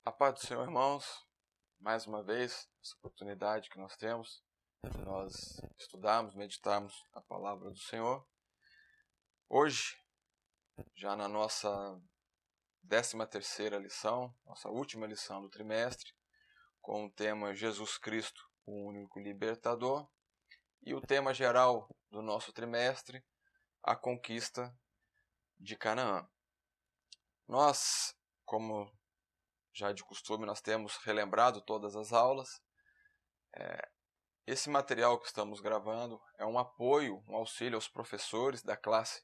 A paz do Senhor, irmãos, mais uma vez, essa oportunidade que nós temos de nós estudarmos, meditarmos a palavra do Senhor. Hoje, já na nossa 13ª lição, nossa última lição do trimestre, com o tema Jesus Cristo, o único libertador, e o tema geral do nosso trimestre, a conquista de Canaã. Nós, como já de costume, nós temos relembrado todas as aulas. Esse material que estamos gravando é um apoio, um auxílio aos professores da classe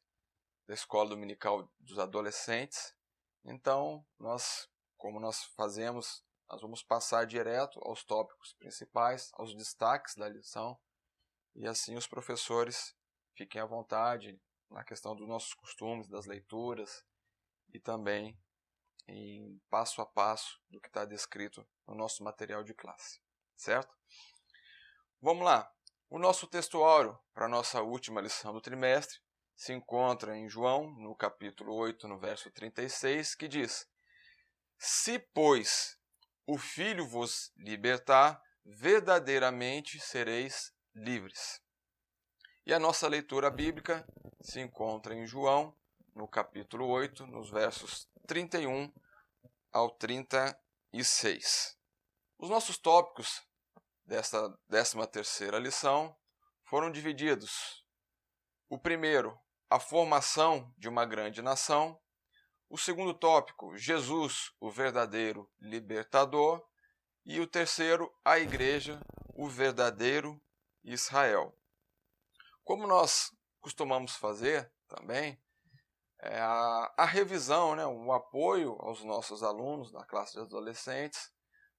da Escola Dominical dos Adolescentes. Então, como nós fazemos, nós vamos passar direto aos tópicos principais, aos destaques da lição, e assim os professores fiquem à vontade na questão dos nossos costumes, das leituras, e também em passo a passo do que está descrito no nosso material de classe, certo? Vamos lá. O nosso textuário para a nossa última lição do trimestre se encontra em João, no capítulo 8, no verso 36, que diz: Se, pois, o Filho vos libertar, verdadeiramente sereis livres. E a nossa leitura bíblica se encontra em João, no capítulo 8, nos versos 31 ao 36. Os nossos tópicos desta 13ª lição foram divididos. O primeiro, a formação de uma grande nação. O segundo tópico, Jesus, o verdadeiro libertador. E o terceiro, a igreja, o verdadeiro Israel. Como nós costumamos fazer também, a revisão, o apoio aos nossos alunos da classe de adolescentes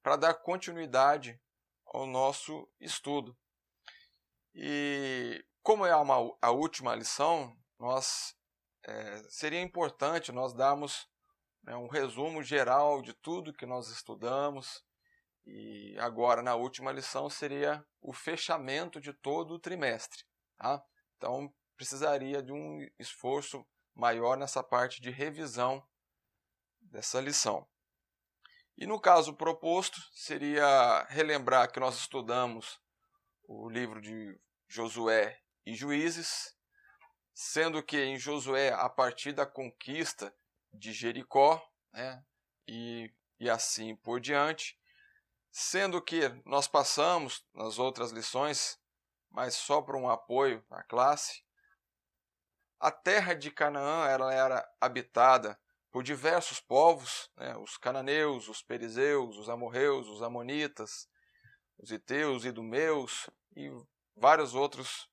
para dar continuidade ao nosso estudo. E como é a última lição, seria importante nós darmos um resumo geral de tudo que nós estudamos. E agora, na última lição, seria o fechamento de todo o trimestre. Tá? Então, precisaria de um esforço maior nessa parte de revisão dessa lição. E no caso proposto, seria relembrar que nós estudamos o livro de Josué e Juízes, sendo que em Josué, a partir da conquista de Jericó, e assim por diante, sendo que nós passamos nas outras lições, mas só para um apoio à classe, a terra de Canaã ela era habitada por diversos povos, os cananeus, os perizeus, os amorreus, os amonitas, os heteus, idumeus e vários outros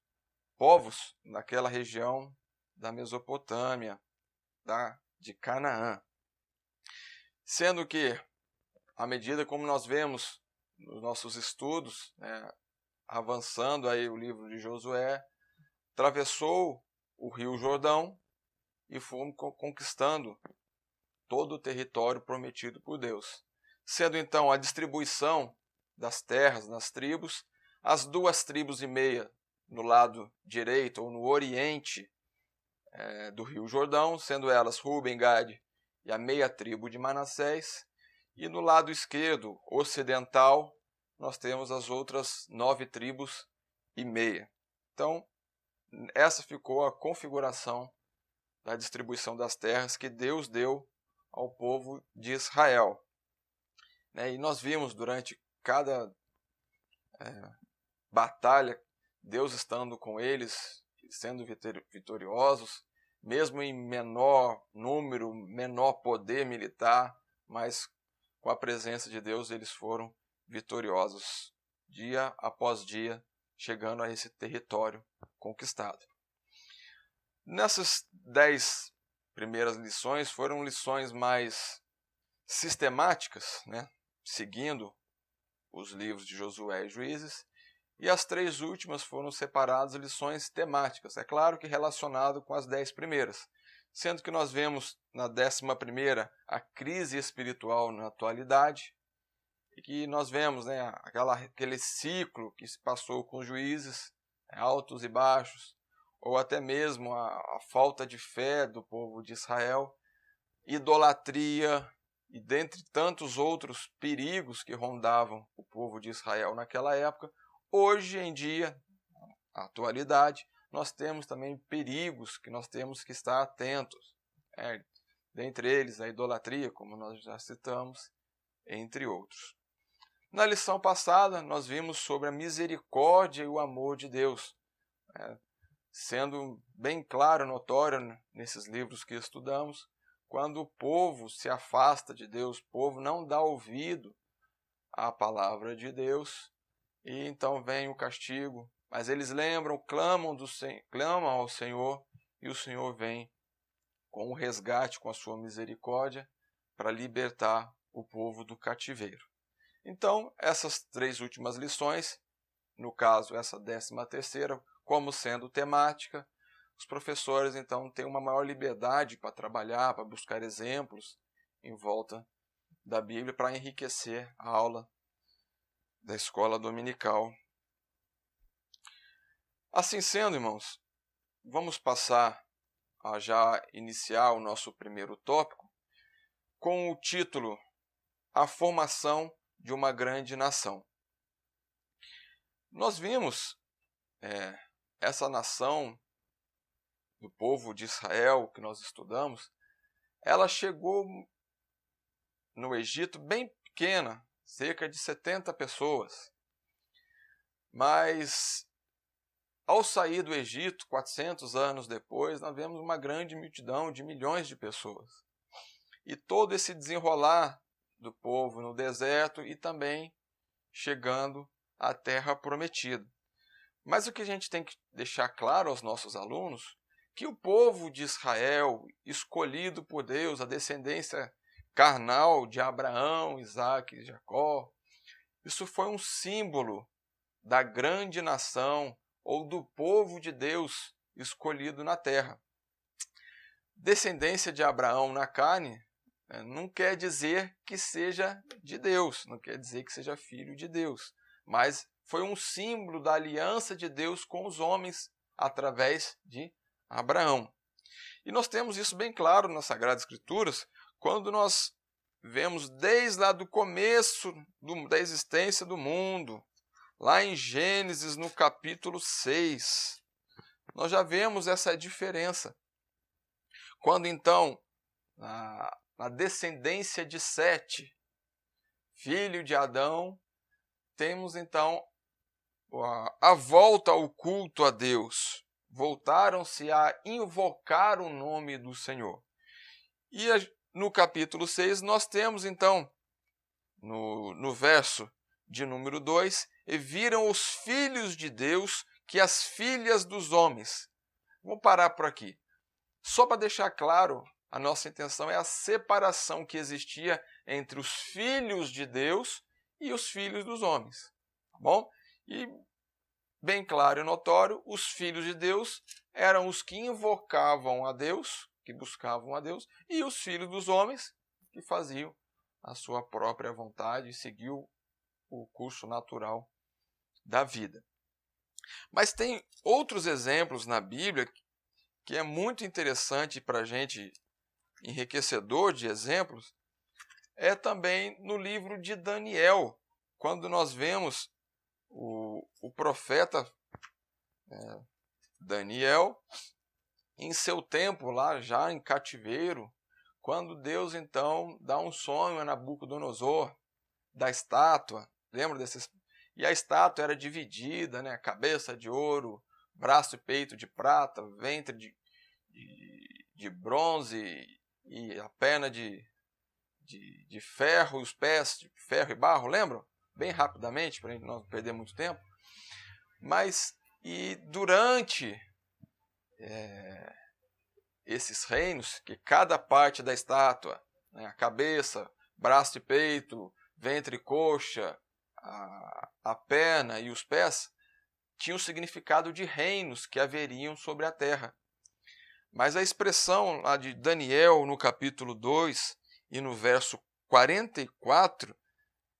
povos naquela região da Mesopotâmia, de Canaã. Sendo que, à medida como nós vemos nos nossos estudos, avançando aí o livro de Josué, atravessou o Rio Jordão e fomos conquistando todo o território prometido por Deus. Sendo então a distribuição das terras nas tribos, as 2,5 tribos no lado direito ou no oriente do Rio Jordão, sendo elas Ruben, Gade e a meia tribo de Manassés, e no lado esquerdo, ocidental, nós temos as outras 9,5 tribos. Então, essa ficou a configuração da distribuição das terras que Deus deu ao povo de Israel. E nós vimos durante cada batalha, Deus estando com eles, sendo vitoriosos, mesmo em menor número, menor poder militar, mas com a presença de Deus eles foram vitoriosos, dia após dia, chegando a esse território conquistado. Nessas 10 primeiras lições foram lições mais sistemáticas, seguindo os livros de Josué e Juízes, e as 3 últimas foram separadas em lições temáticas, é claro que relacionado com as 10 primeiras, sendo que nós vemos na 11ª a crise espiritual na atualidade, e que nós vemos aquele ciclo que se passou com os juízes, altos e baixos, ou até mesmo a falta de fé do povo de Israel, idolatria e dentre tantos outros perigos que rondavam o povo de Israel naquela época, hoje em dia, na atualidade, nós temos também perigos que nós temos que estar atentos. Dentre eles, a idolatria, como nós já citamos, entre outros. Na lição passada, nós vimos sobre a misericórdia e o amor de Deus, sendo bem claro, notório nesses livros que estudamos, quando o povo se afasta de Deus, o povo não dá ouvido à palavra de Deus, e então vem o castigo. Mas eles lembram, clamam ao Senhor, e o Senhor vem com o resgate, com a sua misericórdia, para libertar o povo do cativeiro. Então, essas 3 últimas lições, no caso essa 13ª, como sendo temática, os professores então têm uma maior liberdade para trabalhar, para buscar exemplos em volta da Bíblia, para enriquecer a aula da escola dominical. Assim sendo, irmãos, vamos passar a já iniciar o nosso primeiro tópico com o título A Formação de uma Grande Nação. Nós vimos essa nação do povo de Israel que nós estudamos, ela chegou no Egito bem pequena, cerca de 70 pessoas. Mas ao sair do Egito, 400 anos depois, nós vemos uma grande multidão de milhões de pessoas. E todo esse desenrolar do povo no deserto e também chegando à terra prometida. Mas o que a gente tem que deixar claro aos nossos alunos, que o povo de Israel, escolhido por Deus, a descendência carnal de Abraão, Isaque e Jacó, isso foi um símbolo da grande nação ou do povo de Deus escolhido na terra. Descendência de Abraão na carne não quer dizer que seja de Deus, não quer dizer que seja filho de Deus, mas foi um símbolo da aliança de Deus com os homens através de Abraão. E nós temos isso bem claro nas Sagradas Escrituras, quando nós vemos desde lá do começo da existência do mundo, lá em Gênesis, no capítulo 6, nós já vemos essa diferença. Quando então, na descendência de Sete, filho de Adão, temos então a volta ao culto a Deus. Voltaram-se a invocar o nome do Senhor. E no capítulo 6 nós temos então, no verso de número 2, e viram os filhos de Deus que as filhas dos homens. Vamos parar por aqui. Só para deixar claro, a nossa intenção é a separação que existia entre os filhos de Deus e os filhos dos homens. Tá bom? E bem claro e notório, os filhos de Deus eram os que invocavam a Deus, que buscavam a Deus, e os filhos dos homens que faziam a sua própria vontade e seguiam o curso natural da vida. Mas tem outros exemplos na Bíblia que é muito interessante para a gente, enriquecedor de exemplos, é também no livro de Daniel, quando nós vemos o profeta Daniel, em seu tempo lá já em cativeiro, quando Deus então dá um sonho a Nabucodonosor da estátua, lembra desses? E a estátua era dividida, né? Cabeça de ouro, braço e peito de prata, ventre de bronze e a perna de ferro, e os pés de ferro e barro, lembram? Bem rapidamente, para a gente não perder muito tempo. Mas, e durante esses reinos, que cada parte da estátua, né, a cabeça, braço e peito, ventre e coxa, a perna e os pés, tinham significado de reinos que haveriam sobre a terra. Mas a expressão lá de Daniel, no capítulo 2 e no verso 44,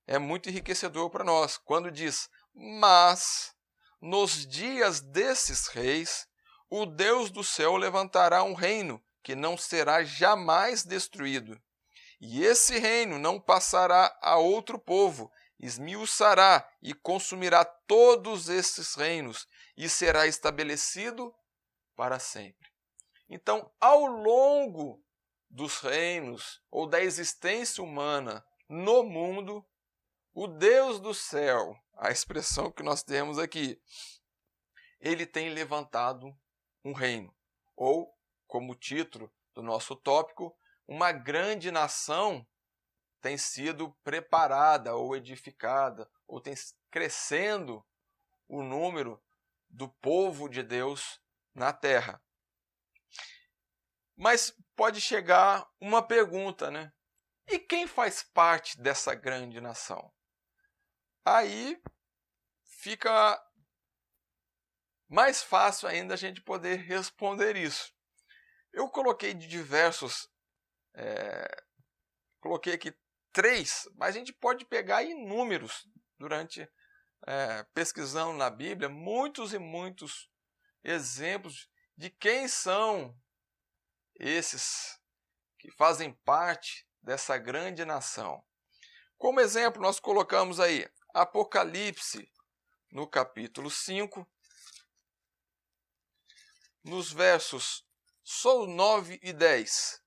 é muito enriquecedor para nós, quando diz: mas nos dias desses reis, o Deus do céu levantará um reino que não será jamais destruído, E esse reino não passará a outro povo, esmiuçará e consumirá todos esses reinos, e será estabelecido para sempre. Então, ao longo dos reinos ou da existência humana no mundo, o Deus do céu, a expressão que nós temos aqui, ele tem levantado um reino, ou, como título do nosso tópico, uma grande nação tem sido preparada ou edificada, ou tem crescendo o número do povo de Deus na terra. Mas pode chegar uma pergunta, né? E quem faz parte dessa grande nação? Aí fica mais fácil ainda a gente poder responder isso. Eu coloquei de diversos, coloquei aqui 3, mas a gente pode pegar inúmeros durante pesquisando na Bíblia, muitos e muitos exemplos de quem são esses que fazem parte dessa grande nação. Como exemplo, nós colocamos aí Apocalipse, no capítulo 5, nos versos 9 e 10.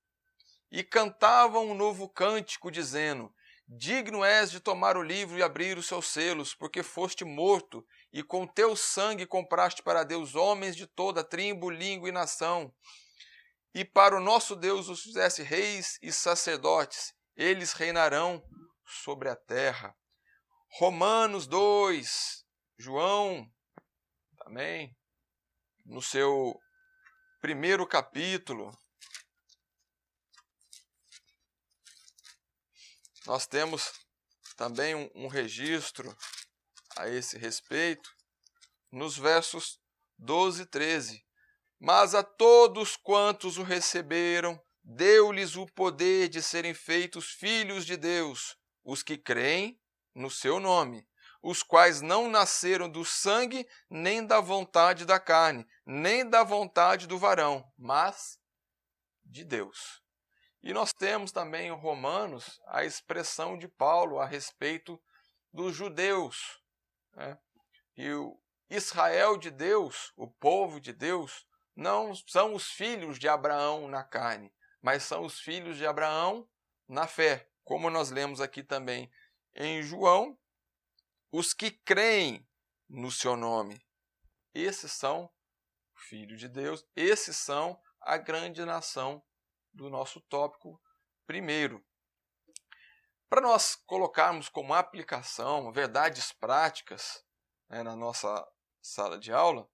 E cantavam um novo cântico, dizendo: Digno és de tomar o livro e abrir os seus selos, porque foste morto, e com teu sangue compraste para Deus homens de toda tribo, língua e nação. E para o nosso Deus os fizeste reis e sacerdotes, eles reinarão sobre a terra. Romanos 2, João, também, no seu primeiro capítulo, nós temos também um registro a esse respeito, nos versos 12 e 13. Mas a todos quantos o receberam, deu-lhes o poder de serem feitos filhos de Deus, os que creem no seu nome, os quais não nasceram do sangue, nem da vontade da carne, nem da vontade do varão, mas de Deus. E nós temos também em Romanos a expressão de Paulo a respeito dos judeus, né? E o Israel de Deus, o povo de Deus, não são os filhos de Abraão na carne, mas são os filhos de Abraão na fé, como nós lemos aqui também em João, os que creem no seu nome. Esses são filhos de Deus, esses são a grande nação do nosso tópico primeiro. Para nós colocarmos como aplicação verdades práticas, na nossa sala de aula,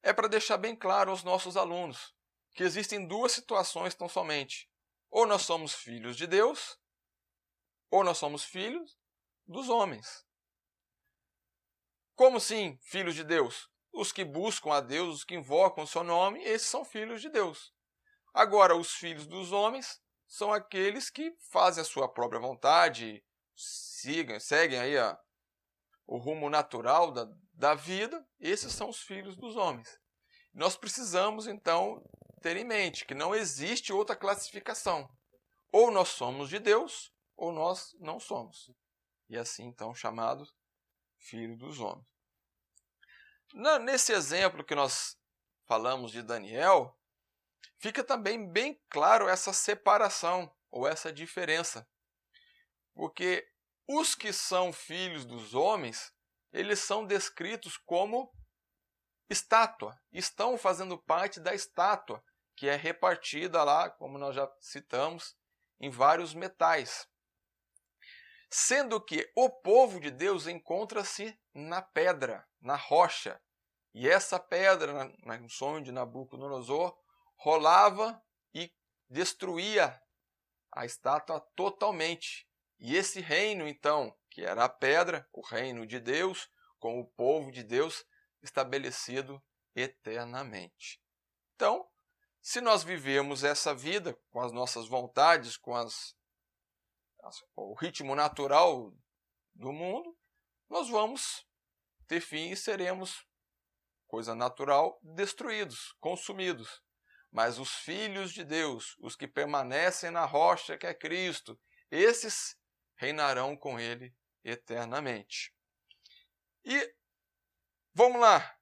é para deixar bem claro aos nossos alunos que existem duas situações tão somente. Ou nós somos filhos de Deus, ou nós somos filhos dos homens. Como sim, filhos de Deus? Os que buscam a Deus, os que invocam o seu nome, esses são filhos de Deus. Agora, os filhos dos homens são aqueles que fazem a sua própria vontade, seguem aí o rumo natural da vida. Esses são os filhos dos homens. Nós precisamos, então, ter em mente que não existe outra classificação. Ou nós somos de Deus, ou nós não somos. E assim, então, chamados filhos dos homens. Nesse exemplo que nós falamos de Daniel, fica também bem claro essa separação, ou essa diferença. Porque os que são filhos dos homens, eles são descritos como estátua, estão fazendo parte da estátua, que é repartida lá, como nós já citamos, em vários metais. Sendo que o povo de Deus encontra-se na pedra, na rocha. E essa pedra, no sonho de Nabucodonosor, rolava e destruía a estátua totalmente. E esse reino, então, que era a pedra, o reino de Deus, com o povo de Deus, estabelecido eternamente. Então, se nós vivemos essa vida com as nossas vontades, com o ritmo natural do mundo, nós vamos ter fim e seremos, coisa natural, destruídos, consumidos. Mas os filhos de Deus, os que permanecem na rocha que é Cristo, esses reinarão com ele eternamente. E vamos lá.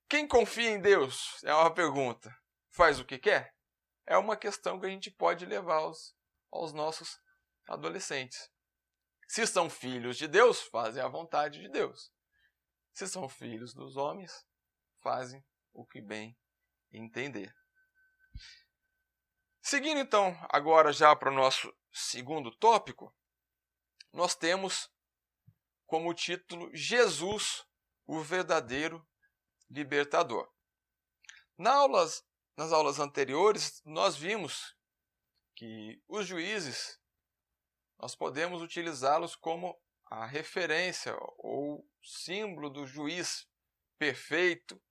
Quem confia em Deus? É uma pergunta. Faz o que quer? É uma questão que a gente pode levar aos nossos adolescentes. Se são filhos de Deus, fazem a vontade de Deus. Se são filhos dos homens, fazem o que bem entender. Seguindo então agora já para o nosso segundo tópico, nós temos como título Jesus, o verdadeiro libertador. Nas aulas anteriores, nós vimos que os juízes, nós podemos utilizá-los como a referência ou símbolo do juiz perfeito,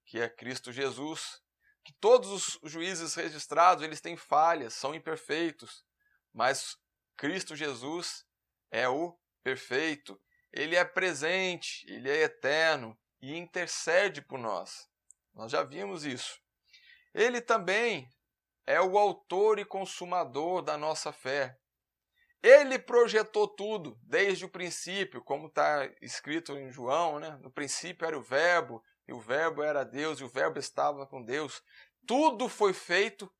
que é Cristo Jesus, que todos os juízes registrados, eles têm falhas, são imperfeitos, mas Cristo Jesus é o perfeito, ele é presente, ele é eterno e intercede por nós. Nós já vimos isso. Ele também é o autor e consumador da nossa fé. Ele projetou tudo desde o princípio, como está escrito em João, né? No princípio era o Verbo, e o Verbo era Deus, e o Verbo estava com Deus. Tudo foi feito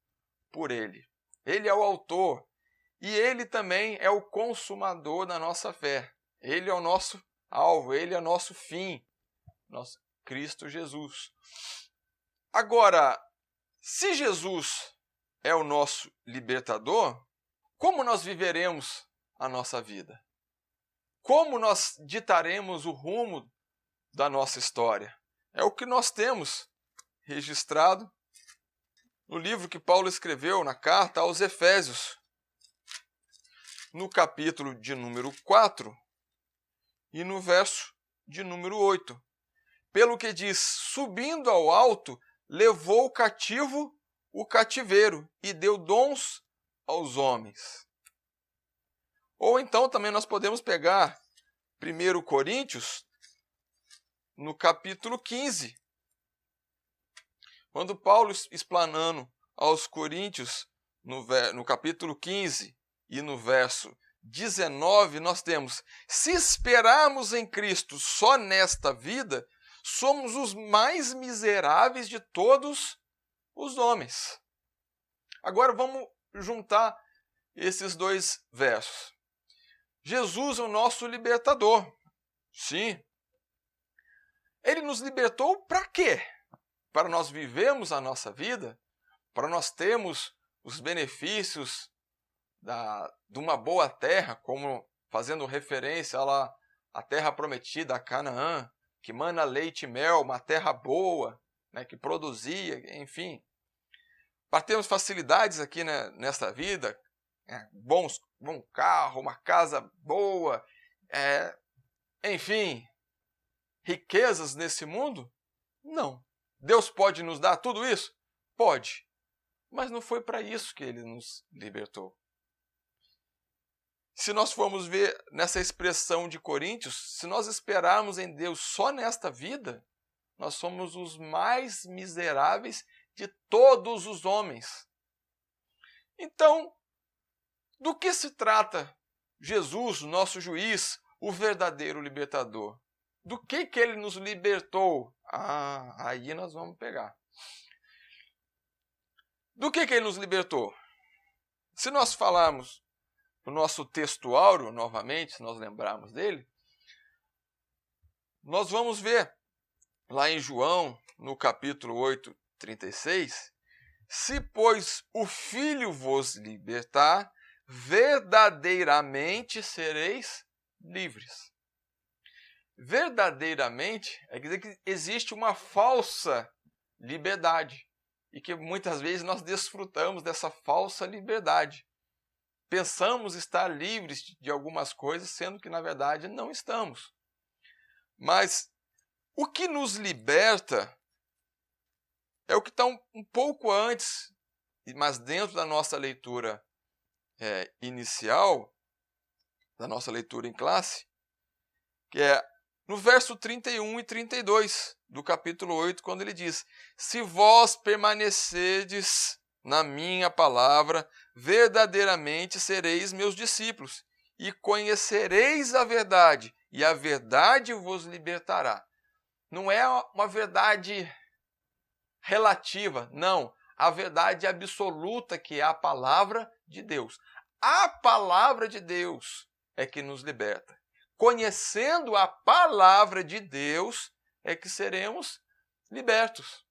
por ele. Ele é o autor, e ele também é o consumador da nossa fé. Ele é o nosso alvo, ele é o nosso fim, nosso Cristo Jesus. Agora, se Jesus é o nosso libertador, como nós viveremos a nossa vida? Como nós ditaremos o rumo da nossa história? É o que nós temos registrado no livro que Paulo escreveu, na carta aos Efésios, no capítulo de número 4 e no verso de número 8. Pelo que diz, subindo ao alto, levou cativo o cativeiro e deu dons aos homens. Ou então também nós podemos pegar 1 Coríntios, no capítulo 15, quando Paulo, explanando aos Coríntios, no capítulo 15 e no verso 19, nós temos: se esperarmos em Cristo só nesta vida, somos os mais miseráveis de todos os homens. Agora vamos juntar esses dois versos. Jesus é o nosso libertador. Sim. Ele nos libertou para quê? Para nós vivermos a nossa vida, para nós termos os benefícios de uma boa terra, como fazendo referência à terra prometida, a Canaã, que mana leite e mel, uma terra boa, né, que produzia, enfim. Para termos facilidades aqui, né, nesta vida, bom carro, uma casa boa, enfim, riquezas nesse mundo? Não. Deus pode nos dar tudo isso? Pode. Mas não foi para isso que ele nos libertou. Se nós formos ver nessa expressão de Coríntios, se nós esperarmos em Deus só nesta vida, nós somos os mais miseráveis de todos os homens. Então, do que se trata Jesus, nosso juiz, o verdadeiro libertador? Do que ele nos libertou? Aí nós vamos pegar. Do que ele nos libertou? Se nós falarmos o nosso texto áureo, novamente, se nós lembrarmos dele, nós vamos ver lá em João, no capítulo 8, 36, se, pois, o Filho vos libertar, verdadeiramente sereis livres. Verdadeiramente é dizer que existe uma falsa liberdade e que muitas vezes nós desfrutamos dessa falsa liberdade. Pensamos estar livres de algumas coisas, sendo que, na verdade, não estamos. Mas o que nos liberta é o que está um pouco antes, mas dentro da nossa leitura inicial, da nossa leitura em classe, que é no verso 31 e 32 do capítulo 8, quando ele diz: se vós permanecerdes na minha palavra, verdadeiramente sereis meus discípulos, e conhecereis a verdade, e a verdade vos libertará. Não é uma verdade relativa, não. A verdade absoluta, que é a palavra de Deus. A palavra de Deus é que nos liberta. Conhecendo a palavra de Deus é que seremos libertos.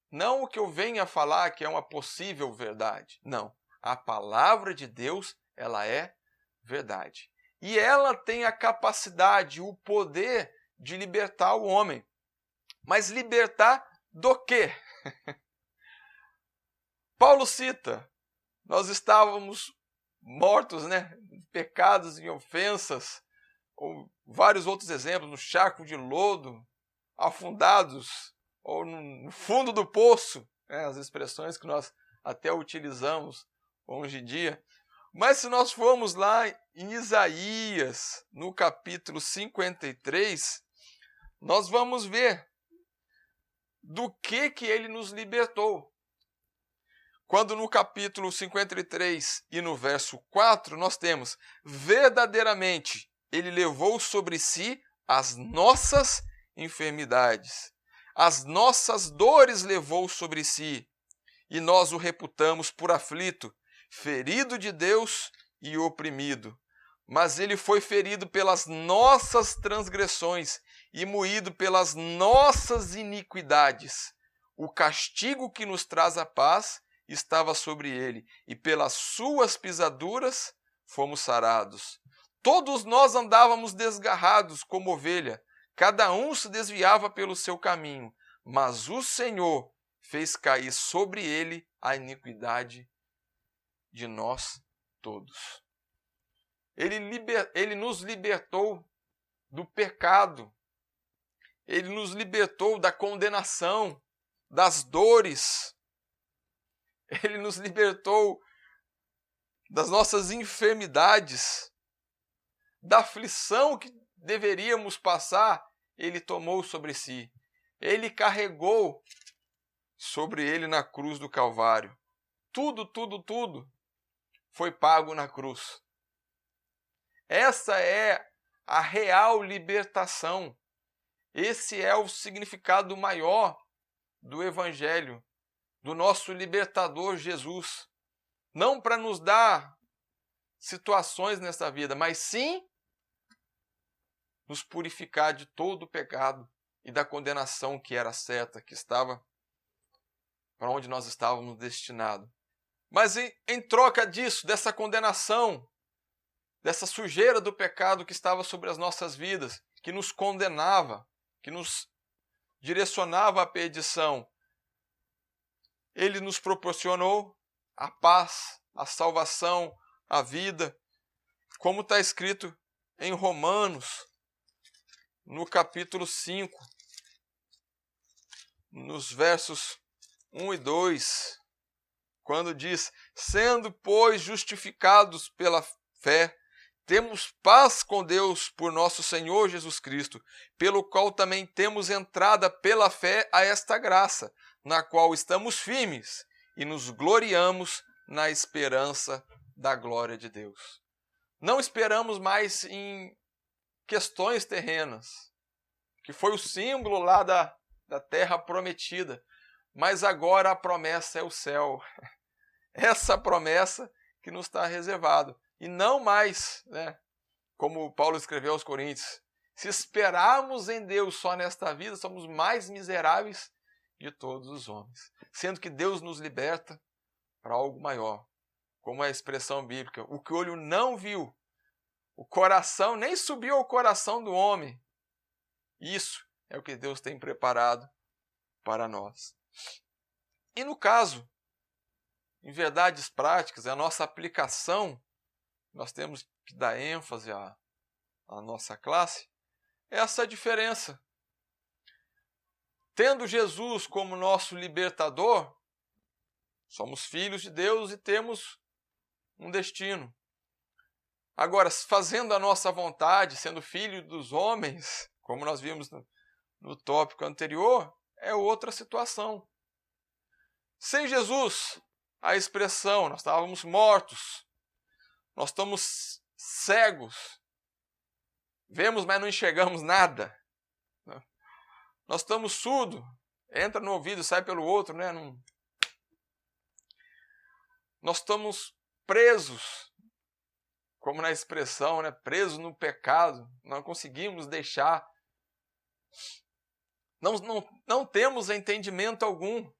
Não o que eu venha falar que é uma possível verdade. Não. A palavra de Deus, ela é verdade. E ela tem a capacidade, o poder de libertar o homem. Mas libertar do quê? Paulo cita, nós estávamos mortos, né? Pecados e ofensas, ou vários outros exemplos, no charco de lodo, afundados, ou no fundo do poço, né? As expressões que nós até utilizamos hoje em dia. Mas se nós formos lá em Isaías, no capítulo 53, nós vamos ver do que ele nos libertou. Quando no capítulo 53 e no verso 4 nós temos: verdadeiramente ele levou sobre si as nossas enfermidades, as nossas dores levou sobre si, e nós o reputamos por aflito, ferido de Deus e oprimido. Mas ele foi ferido pelas nossas transgressões e moído pelas nossas iniquidades. O castigo que nos traz a paz estava sobre ele, e pelas suas pisaduras fomos sarados. Todos nós andávamos desgarrados como ovelha, cada um se desviava pelo seu caminho, mas o Senhor fez cair sobre ele a iniquidade de nós todos. Ele nos libertou do pecado, ele nos libertou da condenação, das dores, ele nos libertou das nossas enfermidades, da aflição que deveríamos passar, ele tomou sobre si. Ele carregou sobre ele na cruz do Calvário. Tudo foi pago na cruz. Essa é a real libertação. Esse é o significado maior do Evangelho, do nosso libertador Jesus. Não para nos dar situações nessa vida, mas sim nos purificar de todo o pecado e da condenação que era certa, que estava para onde nós estávamos destinados. Mas em troca disso, dessa condenação, dessa sujeira do pecado que estava sobre as nossas vidas, que nos condenava, que nos direcionava à perdição, ele nos proporcionou a paz, a salvação, a vida, como está escrito em Romanos, no capítulo 5, nos versos 1 e 2, quando diz: sendo, pois, justificados pela fé, temos paz com Deus por nosso Senhor Jesus Cristo, pelo qual também temos entrada pela fé a esta graça, na qual estamos firmes e nos gloriamos na esperança da glória de Deus. Não esperamos mais em questões terrenas, que foi o símbolo lá da terra prometida, mas agora a promessa é o céu. Essa promessa que nos está reservado. E não mais, né, como Paulo escreveu aos Coríntios, se esperarmos em Deus só nesta vida, somos mais miseráveis de todos os homens. Sendo que Deus nos liberta para algo maior. Como é a expressão bíblica, o que o olho não viu, o coração nem subiu ao coração do homem. Isso é o que Deus tem preparado para nós. E no caso, em verdades práticas, a nossa aplicação, nós temos que dar ênfase à nossa classe, é essa diferença. Tendo Jesus como nosso libertador, somos filhos de Deus e temos um destino. Agora, fazendo a nossa vontade, sendo filho dos homens, Como nós vimos no tópico anterior, é outra situação. Sem Jesus, a expressão, nós estávamos mortos, nós estamos cegos, vemos, mas não enxergamos nada. Nós estamos surdos, entra no ouvido e sai pelo outro, né? Nós estamos presos, como na expressão, né? Presos no pecado, não conseguimos deixar. Não temos entendimento algum.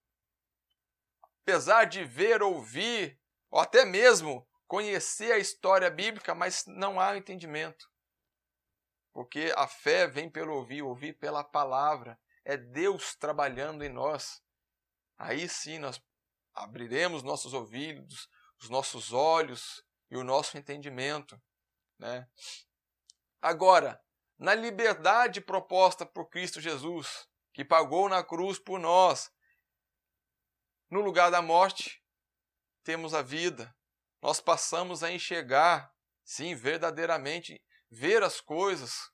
Apesar de ver, ouvir, ou até mesmo conhecer a história bíblica, mas não há entendimento. Porque a fé vem pelo ouvir, ouvir pela palavra. É Deus trabalhando em nós. Aí sim nós abriremos nossos ouvidos, os nossos olhos e o nosso entendimento, né? Agora, na liberdade proposta por Cristo Jesus, que pagou na cruz por nós, no lugar da morte, temos a vida. Nós passamos a enxergar, sim, verdadeiramente, ver as coisas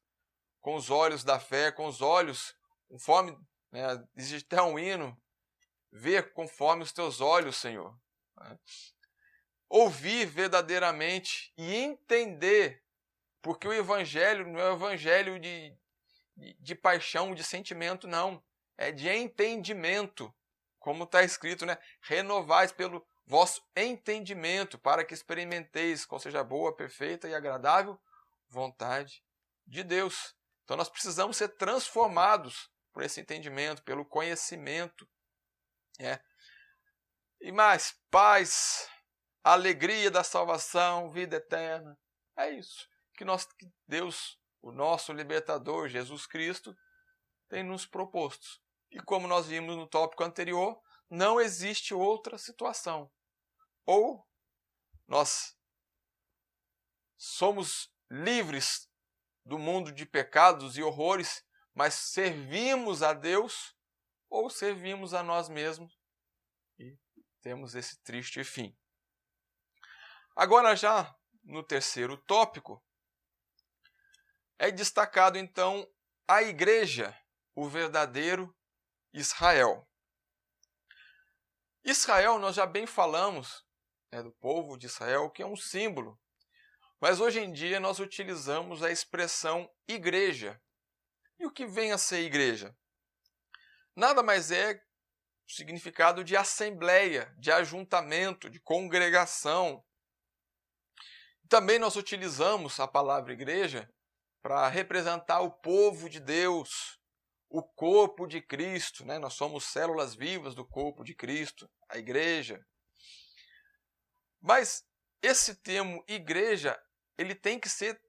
com os olhos da fé, com os olhos, conforme, né, existe até um hino, ver conforme os teus olhos, Senhor. Ouvir verdadeiramente e entender, porque o Evangelho não é o Evangelho de paixão, de sentimento, não. É de entendimento, como está escrito, né? Renovais pelo vosso entendimento, para que experimenteis qual seja a boa, perfeita e agradável vontade de Deus. Então nós precisamos ser transformados por esse entendimento, pelo conhecimento. E mais, paz, alegria da salvação, vida eterna. É isso que Deus, o nosso libertador, Jesus Cristo, tem nos proposto. E como nós vimos no tópico anterior, não existe outra situação. Ou nós somos livres do mundo de pecados e horrores, mas servimos a Deus, ou servimos a nós mesmos e temos esse triste fim. Agora, já no terceiro tópico, é destacado então a igreja, o verdadeiro Israel. Israel, nós já bem falamos, do povo de Israel, que é um símbolo. Mas hoje em dia nós utilizamos a expressão igreja. E o que vem a ser igreja? Nada mais é o significado de assembleia, de ajuntamento, de congregação. Também nós utilizamos a palavra igreja para representar o povo de Deus, o corpo de Cristo, né? Nós somos células vivas do corpo de Cristo, a igreja. Mas esse termo igreja, ele tem que ser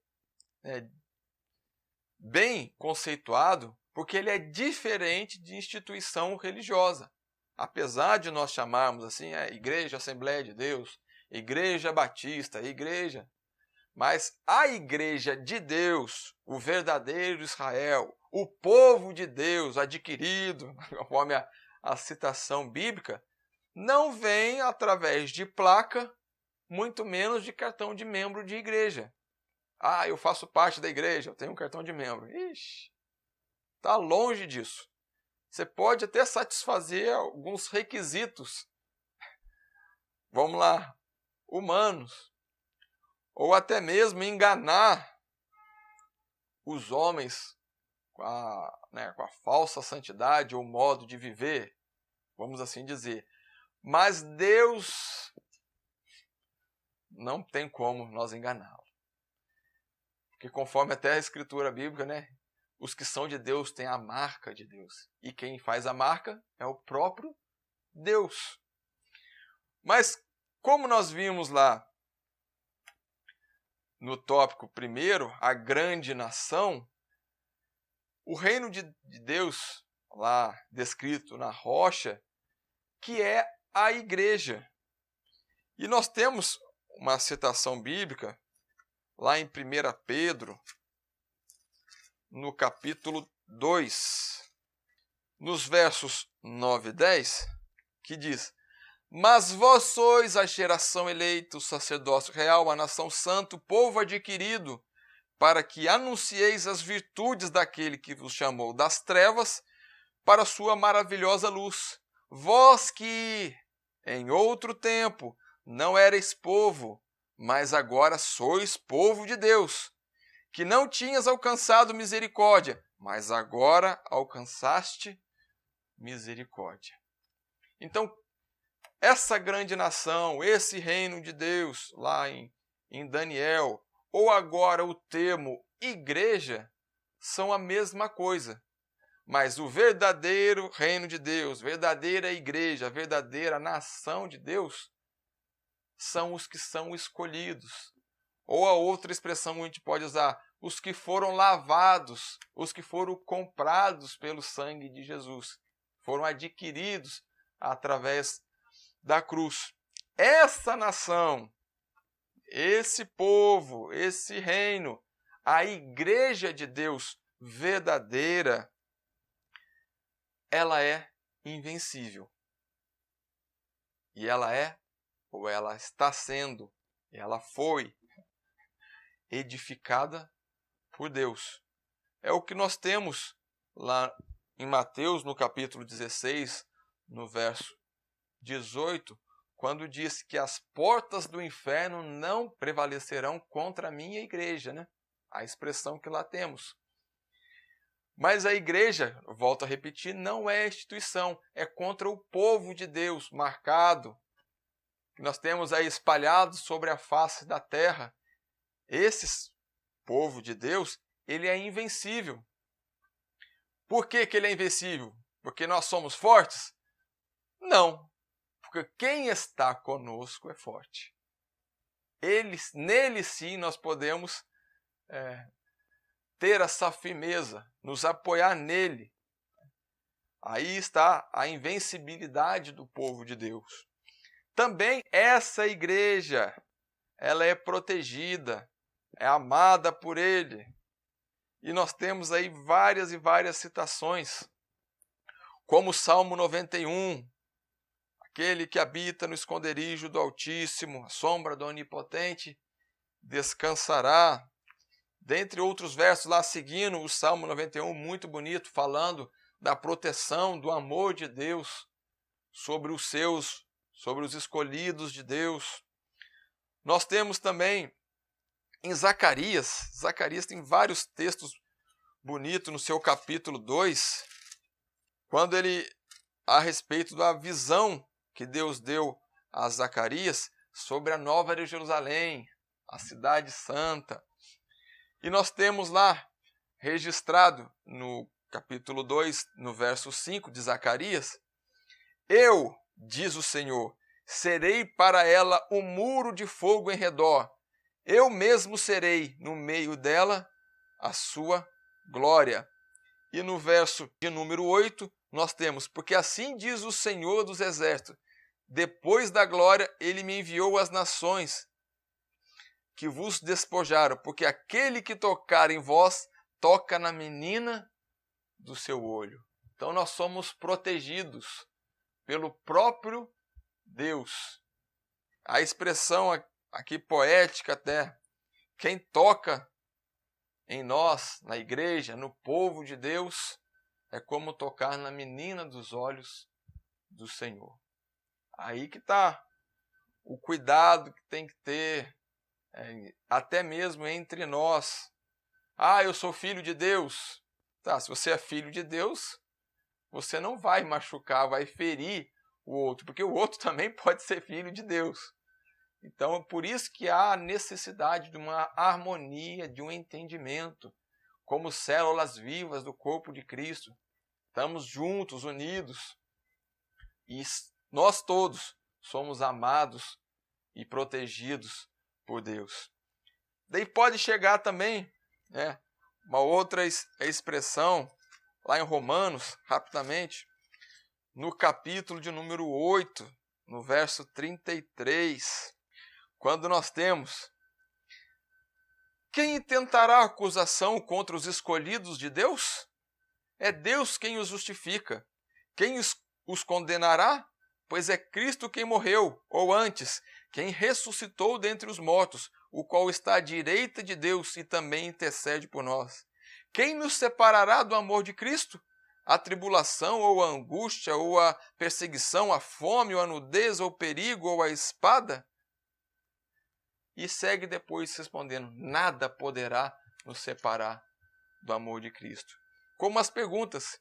bem conceituado, porque ele é diferente de instituição religiosa. Apesar de nós chamarmos assim, Igreja Assembleia de Deus, Igreja Batista, Igreja, mas a Igreja de Deus, o verdadeiro Israel, o povo de Deus adquirido, conforme a citação bíblica, não vem através de placa, muito menos de cartão de membro de igreja. Eu faço parte da igreja, eu tenho um cartão de membro. Ixi, está longe disso. Você pode até satisfazer alguns requisitos, vamos lá, humanos, ou até mesmo enganar os homens com a falsa santidade ou modo de viver, vamos assim dizer. Mas Deus não tem como nós enganá-lo. Porque conforme até a escritura bíblica, né, os que são de Deus têm a marca de Deus. E quem faz a marca é o próprio Deus. Mas como nós vimos lá no tópico primeiro, a grande nação, o reino de Deus, lá descrito na rocha, que é a igreja. E nós temos uma citação bíblica, lá em 1 Pedro, no capítulo 2, nos versos 9 e 10, que diz: Mas vós sois a geração eleita, o sacerdócio real, a nação santa, o povo adquirido, para que anuncieis as virtudes daquele que vos chamou das trevas para a sua maravilhosa luz. Vós que, em outro tempo, não erais povo, mas agora sois povo de Deus, que não tinhas alcançado misericórdia, mas agora alcançaste misericórdia. Então, essa grande nação, esse reino de Deus, lá em Daniel, ou agora o termo igreja, são a mesma coisa. Mas o verdadeiro reino de Deus, verdadeira igreja, a verdadeira nação de Deus, são os que são escolhidos. Ou a outra expressão que a gente pode usar, os que foram lavados, os que foram comprados pelo sangue de Jesus, foram adquiridos através da cruz. Essa nação, esse povo, esse reino, a igreja de Deus verdadeira, ela é invencível. E ela é, ou ela está sendo, ela foi edificada por Deus. É o que nós temos lá em Mateus, no capítulo 16, no verso 18, quando diz que as portas do inferno não prevalecerão contra a minha igreja, né? A expressão que lá temos. Mas a igreja, volto a repetir, não é instituição, é contra o povo de Deus marcado, que nós temos aí espalhados sobre a face da terra. Esse povo de Deus, ele é invencível. Por que ele é invencível? Porque nós somos fortes? Não, porque quem está conosco é forte. Nele sim nós podemos ter essa firmeza, nos apoiar nele. Aí está a invencibilidade do povo de Deus. Também essa igreja, ela é protegida, é amada por ele. E nós temos aí várias e várias citações, como o Salmo 91, aquele que habita no esconderijo do Altíssimo, a sombra do Onipotente, descansará. Dentre outros versos lá seguindo o Salmo 91, muito bonito, falando da proteção, do amor de Deus sobre os seus, sobre os escolhidos de Deus. Nós temos também em Zacarias tem vários textos bonitos no seu capítulo 2, quando ele, a respeito da visão que Deus deu a Zacarias sobre a Nova Jerusalém, a cidade santa. E nós temos lá registrado no capítulo 2, no verso 5 de Zacarias, eu, diz o Senhor, serei para ela um muro de fogo em redor, eu mesmo serei no meio dela a sua glória. E no verso de número 8, nós temos, porque assim diz o Senhor dos Exércitos, depois da glória ele me enviou às nações, que vos despojaram, porque aquele que tocar em vós, toca na menina do seu olho. Então nós somos protegidos pelo próprio Deus. A expressão aqui poética até, quem toca em nós, na igreja, no povo de Deus, é como tocar na menina dos olhos do Senhor. Aí que está o cuidado que tem que ter, até mesmo entre nós. Ah, eu sou filho de Deus. Tá, se você é filho de Deus, você não vai machucar, vai ferir o outro, porque o outro também pode ser filho de Deus. Então, é por isso que há necessidade de uma harmonia, de um entendimento, como células vivas do corpo de Cristo. Estamos juntos, unidos, e nós todos somos amados e protegidos por Deus. Daí pode chegar também, uma outra expressão, lá em Romanos, rapidamente, no capítulo de número 8, no verso 33, quando nós temos: quem intentará acusação contra os escolhidos de Deus? É Deus quem os justifica. Quem os condenará? Pois é Cristo quem morreu, ou antes, quem ressuscitou dentre os mortos, o qual está à direita de Deus e também intercede por nós. Quem nos separará do amor de Cristo? A tribulação, ou a angústia, ou a perseguição, a fome, ou a nudez, ou o perigo, ou a espada? E segue depois respondendo: nada poderá nos separar do amor de Cristo. Como as perguntas: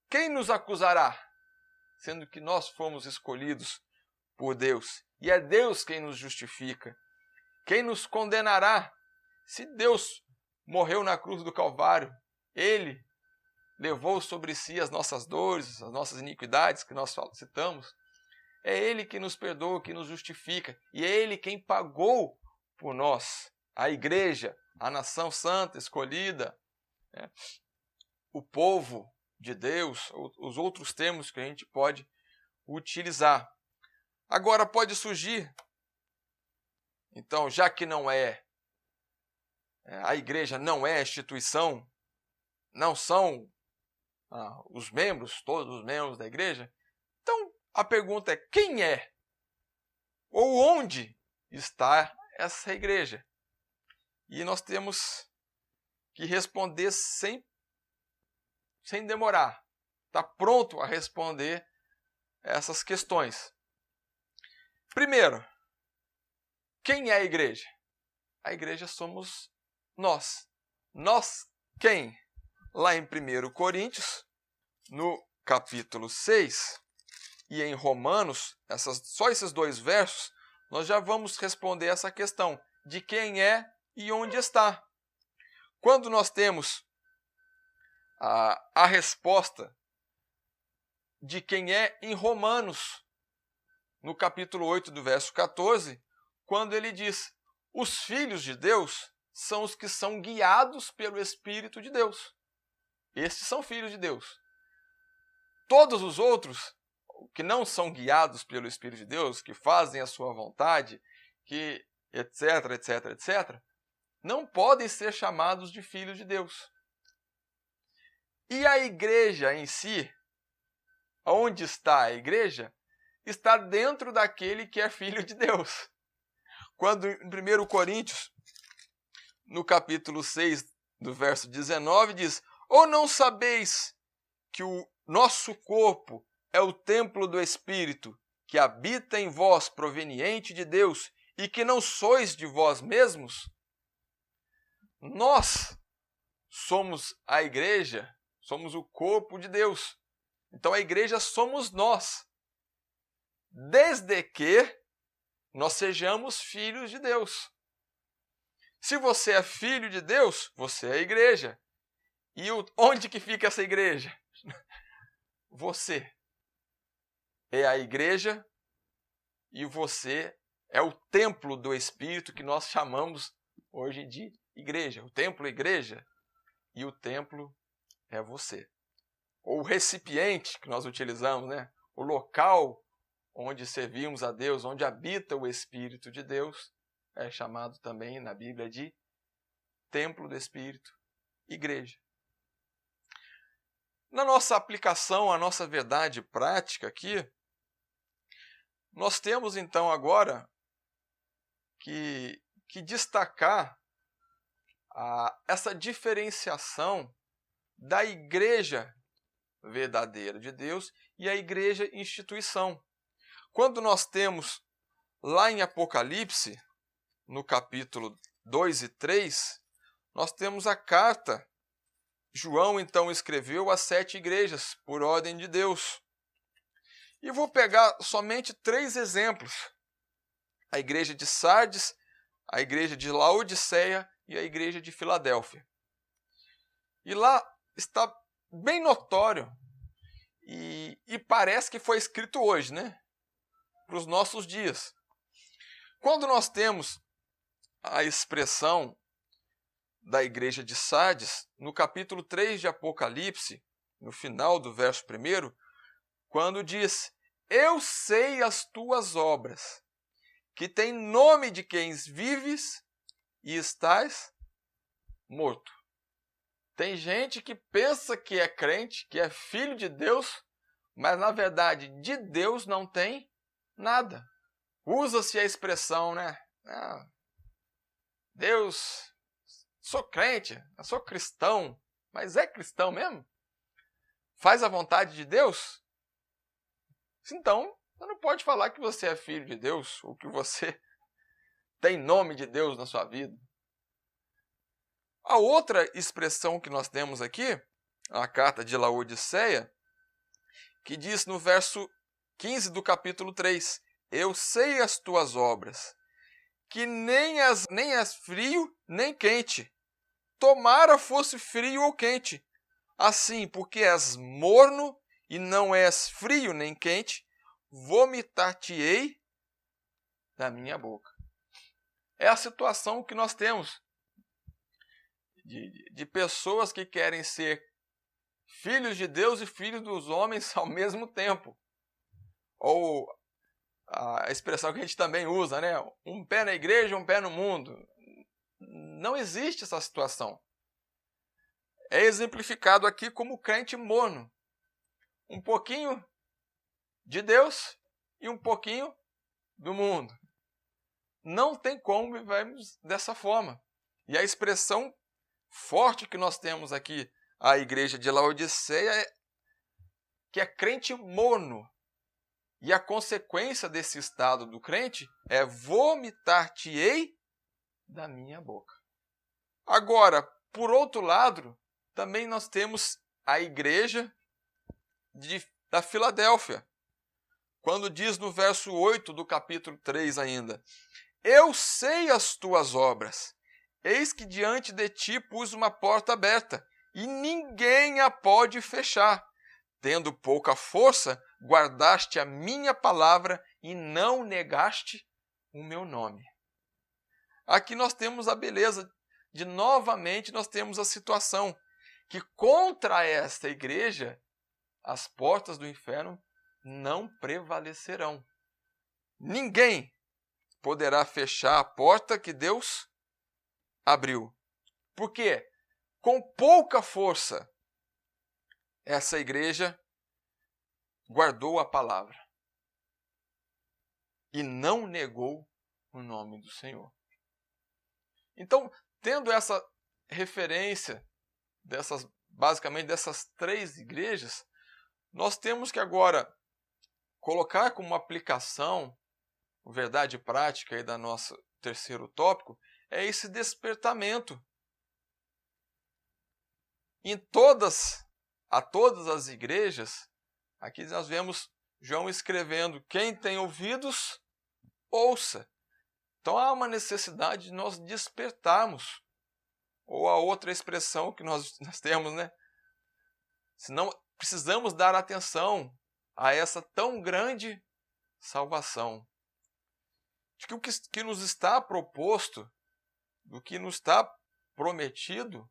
quem nos acusará? Sendo que nós fomos escolhidos por Deus, e é Deus quem nos justifica. Quem nos condenará? Se Deus morreu na cruz do Calvário, Ele levou sobre si as nossas dores, as nossas iniquidades que nós citamos, é Ele que nos perdoa, que nos justifica, e é Ele quem pagou por nós, a igreja, a nação santa, escolhida, o povo de Deus, os outros termos que a gente pode utilizar. Agora pode surgir, então, já que não a igreja não é a instituição, não são os membros, todos os membros da igreja, então a pergunta é: quem é? Ou onde está essa igreja? E nós temos que responder sem demorar. Está pronto a responder essas questões. Primeiro, quem é a igreja? A igreja somos nós. Nós quem? Lá em 1 Coríntios, no capítulo 6, e em Romanos, só esses 2 versos, nós já vamos responder essa questão de quem é e onde está. Quando nós temos a resposta de quem é em Romanos, no capítulo 8, do verso 14, quando ele diz: os filhos de Deus são os que são guiados pelo Espírito de Deus. Estes são filhos de Deus. Todos os outros que não são guiados pelo Espírito de Deus, que fazem a sua vontade, que etc, etc, etc, não podem ser chamados de filhos de Deus. E a igreja em si, onde está a igreja, está dentro daquele que é filho de Deus. Quando em 1 Coríntios, no capítulo 6, do verso 19, diz: ou não sabeis que o nosso corpo é o templo do Espírito, que habita em vós, proveniente de Deus, e que não sois de vós mesmos? Nós somos a igreja, somos o corpo de Deus. Então a igreja somos nós, desde que nós sejamos filhos de Deus. Se você é filho de Deus, você é a igreja. E onde que fica essa igreja? Você é a igreja e você é o templo do Espírito, que nós chamamos hoje de igreja. O templo é igreja e o templo é você. Ou o recipiente que nós utilizamos, né? O local onde servimos a Deus, onde habita o Espírito de Deus, é chamado também na Bíblia de templo do Espírito, igreja. Na nossa aplicação, a nossa verdade prática aqui, nós temos então agora que destacar essa diferenciação da igreja verdadeira de Deus e a igreja instituição. Quando nós temos lá em Apocalipse, no capítulo 2 e 3, nós temos a carta. João então escreveu às 7 igrejas, por ordem de Deus. E vou pegar somente 3 exemplos: a igreja de Sardes, a igreja de Laodiceia e a igreja de Filadélfia. E lá está bem notório, e parece que foi escrito hoje, né? Para os nossos dias. Quando nós temos a expressão da igreja de Sardes, no capítulo 3 de Apocalipse, no final do verso 1, quando diz: eu sei as tuas obras, que tem nome de quem vives e estás morto. Tem gente que pensa que é crente, que é filho de Deus, mas na verdade de Deus não tem nada. Usa-se a expressão, né? Deus, sou crente, eu sou cristão, mas é cristão mesmo? Faz a vontade de Deus? Então, você não pode falar que você é filho de Deus ou que você tem nome de Deus na sua vida. A outra expressão que nós temos aqui, a carta de Laodiceia, que diz no verso 15 do capítulo 3, eu sei as tuas obras, que nem és frio nem quente. Tomara fosse frio ou quente. Assim, porque és morno e não és frio nem quente, vomitar-te-ei da minha boca. É a situação que nós temos de pessoas que querem ser filhos de Deus e filhos dos homens ao mesmo tempo. Ou a expressão que a gente também usa, né? Um pé na igreja, um pé no mundo. Não existe essa situação. É exemplificado aqui como crente morno. Um pouquinho de Deus e um pouquinho do mundo. Não tem como vivermos dessa forma. E a expressão forte que nós temos aqui, a igreja de Laodiceia, é que é crente morno. E a consequência desse estado do crente é vomitar-te-ei da minha boca. Agora, por outro lado, também nós temos a igreja da Filadélfia. Quando diz no verso 8 do capítulo 3 ainda, eu sei as tuas obras, eis que diante de ti pus uma porta aberta, e ninguém a pode fechar. Tendo pouca força, guardaste a minha palavra e não negaste o meu nome. Aqui nós temos a beleza de novamente nós temos a situação que contra esta igreja as portas do inferno não prevalecerão. Ninguém poderá fechar a porta que Deus abriu. Por quê? Com pouca força, essa igreja guardou a palavra e não negou o nome do Senhor. Então, tendo essa referência basicamente dessas três igrejas, nós temos que agora colocar como aplicação, verdade prática aí da nossa terceiro tópico, é esse despertamento. A todas as igrejas, aqui nós vemos João escrevendo, quem tem ouvidos, ouça. Então há uma necessidade de nós despertarmos. Ou a outra expressão que nós temos, né? Senão precisamos dar atenção a essa tão grande salvação. De que o que nos está proposto, do que nos está prometido,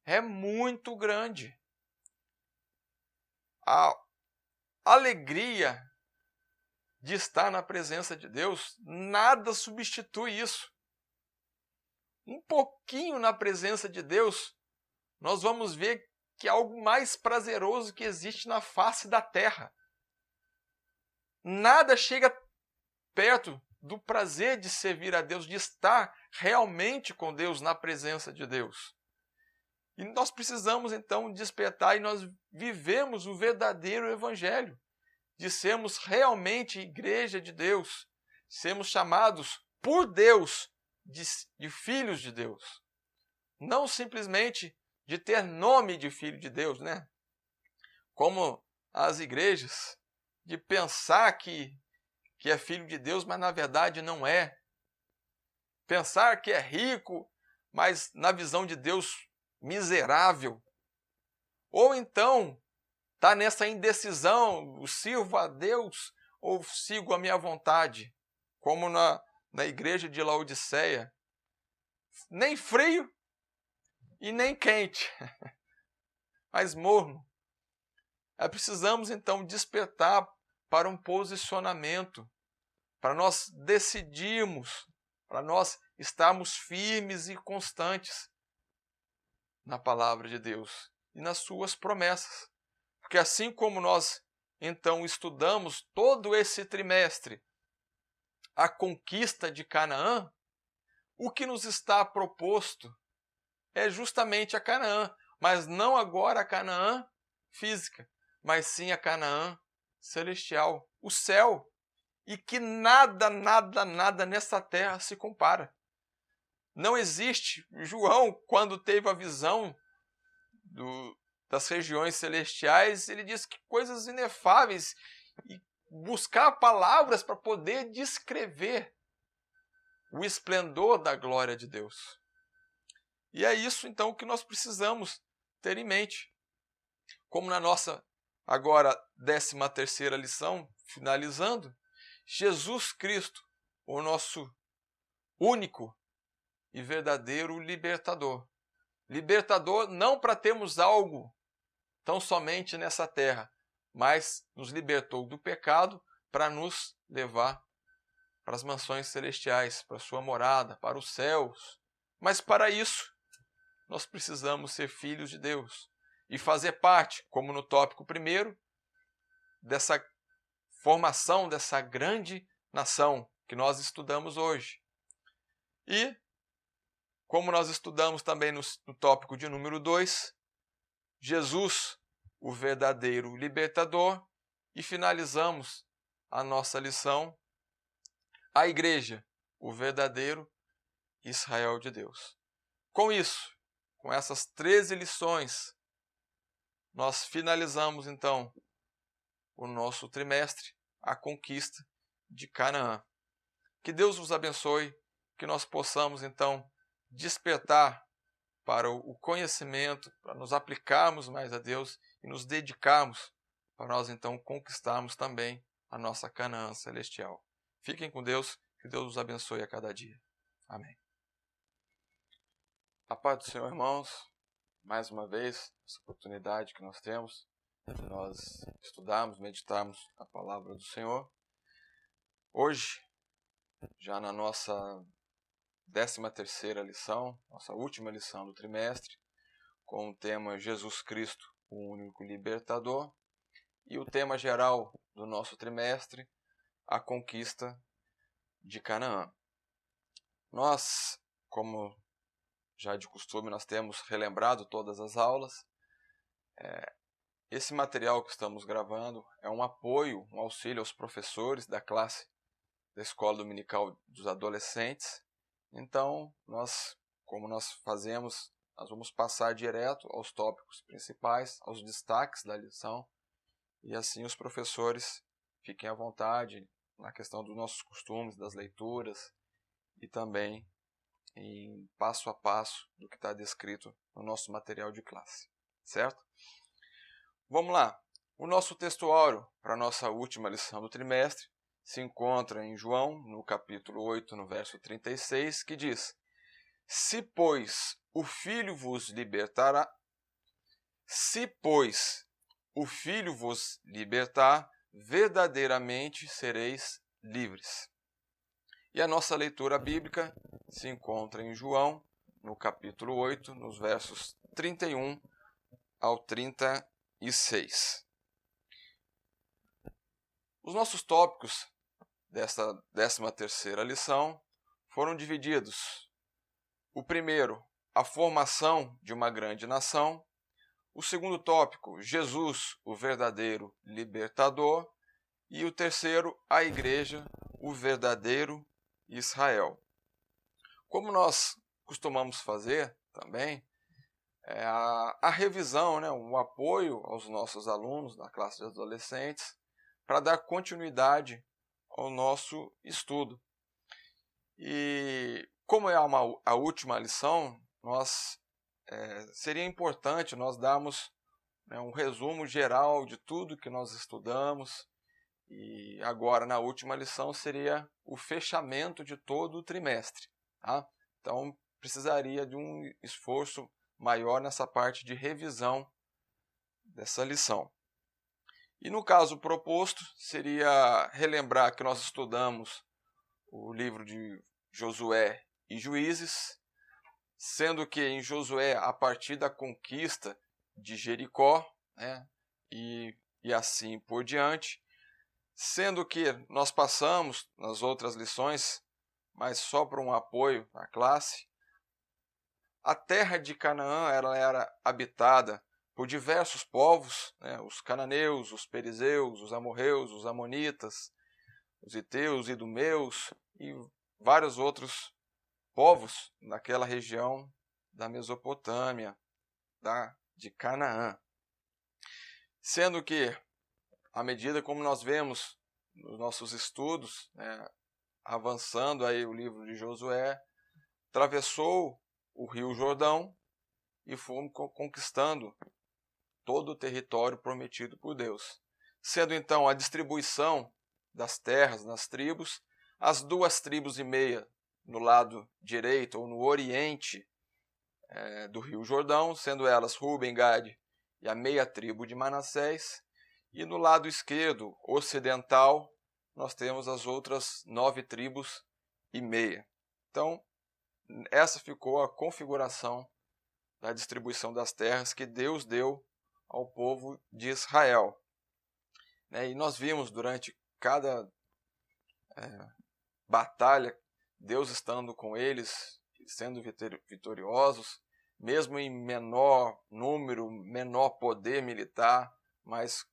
é muito grande. A alegria de estar na presença de Deus, nada substitui isso. Um pouquinho na presença de Deus, nós vamos ver que é algo mais prazeroso que existe na face da terra. Nada chega perto do prazer de servir a Deus, de estar realmente com Deus, na presença de Deus. E nós precisamos então despertar e nós vivemos o verdadeiro evangelho, de sermos realmente igreja de Deus, sermos chamados por Deus de filhos de Deus. Não simplesmente de ter nome de filho de Deus, né? Como as igrejas, de pensar que é filho de Deus, mas na verdade não é. Pensar que é rico, mas na visão de Deus miserável. Ou então está nessa indecisão, sirvo a Deus ou sigo a minha vontade, como na igreja de Laodiceia. Nem frio e nem quente, mas morno. Precisamos então despertar para um posicionamento, para nós decidirmos, para nós estarmos firmes e constantes na palavra de Deus e nas suas promessas. Porque assim como nós então estudamos todo esse trimestre a conquista de Canaã, o que nos está proposto é justamente a Canaã, mas não agora a Canaã física, mas sim a Canaã celestial, o céu, e que nada, nada, nada nessa terra se compara. Não existe. João, quando teve a visão das regiões celestiais, ele diz que coisas inefáveis, e buscar palavras para poder descrever o esplendor da glória de Deus. E é isso então que nós precisamos ter em mente. Como na nossa agora 13ª lição, finalizando, Jesus Cristo, o nosso único e verdadeiro libertador. Libertador não para termos algo tão somente nessa terra, mas nos libertou do pecado para nos levar para as mansões celestiais, para a sua morada, para os céus. Mas para isso, nós precisamos ser filhos de Deus e fazer parte, como no tópico 1, dessa formação dessa grande nação que nós estudamos hoje. E, como nós estudamos também no tópico de número 2, Jesus, o verdadeiro libertador, e finalizamos a nossa lição, a igreja, o verdadeiro Israel de Deus. Com isso, com essas 13 lições, nós finalizamos então o nosso trimestre, a conquista de Canaã. Que Deus nos abençoe, que nós possamos então despertar para o conhecimento, para nos aplicarmos mais a Deus e nos dedicarmos para nós então conquistarmos também a nossa Canaã celestial. Fiquem com Deus, que Deus nos abençoe a cada dia. Amém. A paz do Senhor, irmãos, mais uma vez, essa oportunidade que nós temos de nós estudarmos, meditarmos a palavra do Senhor. Hoje, já na nossa 13ª lição, nossa última lição do trimestre, com o tema Jesus Cristo, o único libertador, e o tema geral do nosso trimestre, a conquista de Canaã. Nós, como já de costume, nós temos relembrado todas as aulas. Esse material que estamos gravando é um apoio, um auxílio aos professores da classe da Escola Dominical dos Adolescentes. Então, como nós fazemos, nós vamos passar direto aos tópicos principais, aos destaques da lição, e assim os professores fiquem à vontade na questão dos nossos costumes, das leituras, e também em passo a passo do que está descrito no nosso material de classe, certo? Vamos lá. O nosso textuário para a nossa última lição do trimestre se encontra em João, no capítulo 8, no verso 36, que diz: Se, pois, o Filho vos libertará, se, pois, o Filho vos libertar, verdadeiramente sereis livres. E a nossa leitura bíblica se encontra em João, no capítulo 8, nos versos 31 ao 36. Os nossos tópicos desta 13ª lição foram divididos. O primeiro, a formação de uma grande nação. O segundo tópico, Jesus, o verdadeiro libertador. E o terceiro, a igreja, o verdadeiro Israel. Como nós costumamos fazer também, a revisão, o apoio aos nossos alunos da classe de adolescentes para dar continuidade ao nosso estudo. E como é a última lição, seria importante nós darmos um resumo geral de tudo que nós estudamos. E agora, na última lição, seria o fechamento de todo o trimestre. Tá? Então, precisaria de um esforço maior nessa parte de revisão dessa lição. E no caso proposto, seria relembrar que nós estudamos o livro de Josué e Juízes, sendo que em Josué, a partir da conquista de Jericó, e assim por diante, sendo que nós passamos nas outras lições mas só para um apoio à classe. A terra de Canaã ela era habitada por diversos povos, né? Os cananeus, os perizeus, os amorreus, os amonitas, os heteus, os idumeus e vários outros povos naquela região da Mesopotâmia, de Canaã. Sendo que, à medida como nós vemos nos nossos estudos, né, avançando aí o livro de Josué, atravessou o Rio Jordão e fomos conquistando todo o território prometido por Deus. Sendo então a distribuição das terras nas tribos, as 2,5 tribos no lado direito ou no oriente do Rio Jordão, sendo elas Ruben, Gade e a meia tribo de Manassés, e no lado esquerdo, ocidental, nós temos as outras 9,5 tribos. Então, essa ficou a configuração da distribuição das terras que Deus deu ao povo de Israel. E nós vimos durante cada batalha, Deus estando com eles, sendo vitoriosos, mesmo em menor número, menor poder militar, mas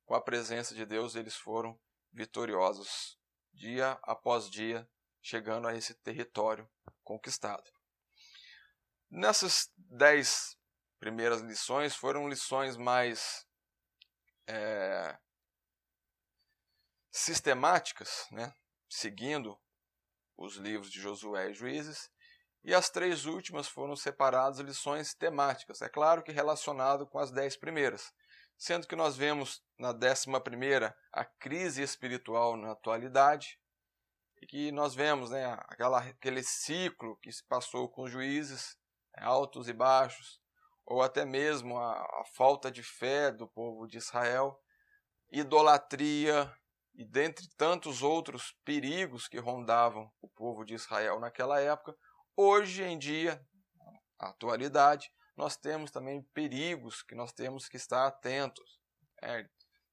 com a presença de Deus eles foram vitoriosos, dia após dia, chegando a esse território conquistado. Nessas 10 primeiras lições foram lições mais sistemáticas, né? Seguindo os livros de Josué e Juízes, e as 3 últimas foram separadas lições temáticas, é claro que relacionado com as 10 primeiras, sendo que nós vemos na 11ª a crise espiritual na atualidade, e que nós vemos, né, aquele ciclo que se passou com os juízes, altos e baixos, ou até mesmo a falta de fé do povo de Israel, idolatria, e dentre tantos outros perigos que rondavam o povo de Israel naquela época. Hoje em dia, na atualidade, nós temos também perigos que nós temos que estar atentos.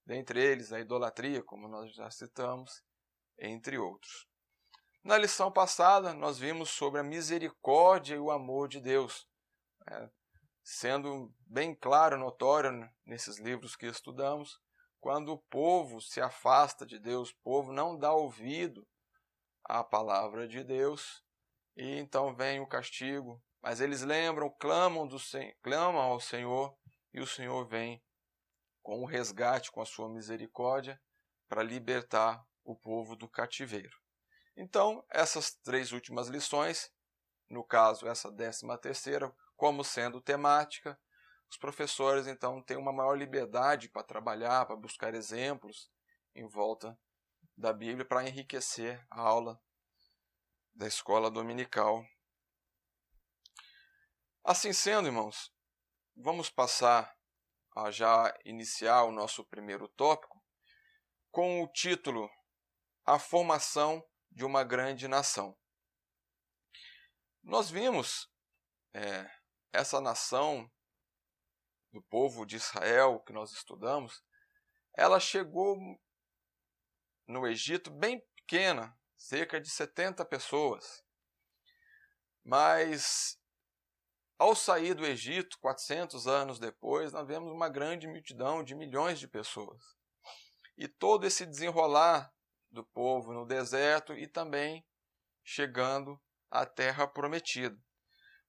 Dentre eles, a idolatria, como nós já citamos, entre outros. Na lição passada, nós vimos sobre a misericórdia e o amor de Deus, sendo bem claro, notório nesses livros que estudamos, quando o povo se afasta de Deus, o povo não dá ouvido à palavra de Deus, e então vem o castigo. Mas eles lembram, clamam ao Senhor, e o Senhor vem com o resgate, com a sua misericórdia, para libertar o povo do cativeiro. Então, essas 3 últimas lições, no caso essa 13ª, como sendo temática, os professores então têm uma maior liberdade para trabalhar, para buscar exemplos em volta da Bíblia para enriquecer a aula da escola dominical. Assim sendo, irmãos, vamos passar a já iniciar o nosso primeiro tópico com o título A Formação de uma Grande Nação. Nós vimos essa nação do povo de Israel que nós estudamos, ela chegou no Egito bem pequena, cerca de 70 pessoas. Mas, ao sair do Egito, 400 anos depois, nós vemos uma grande multidão de milhões de pessoas. E todo esse desenrolar do povo no deserto e também chegando à terra prometida.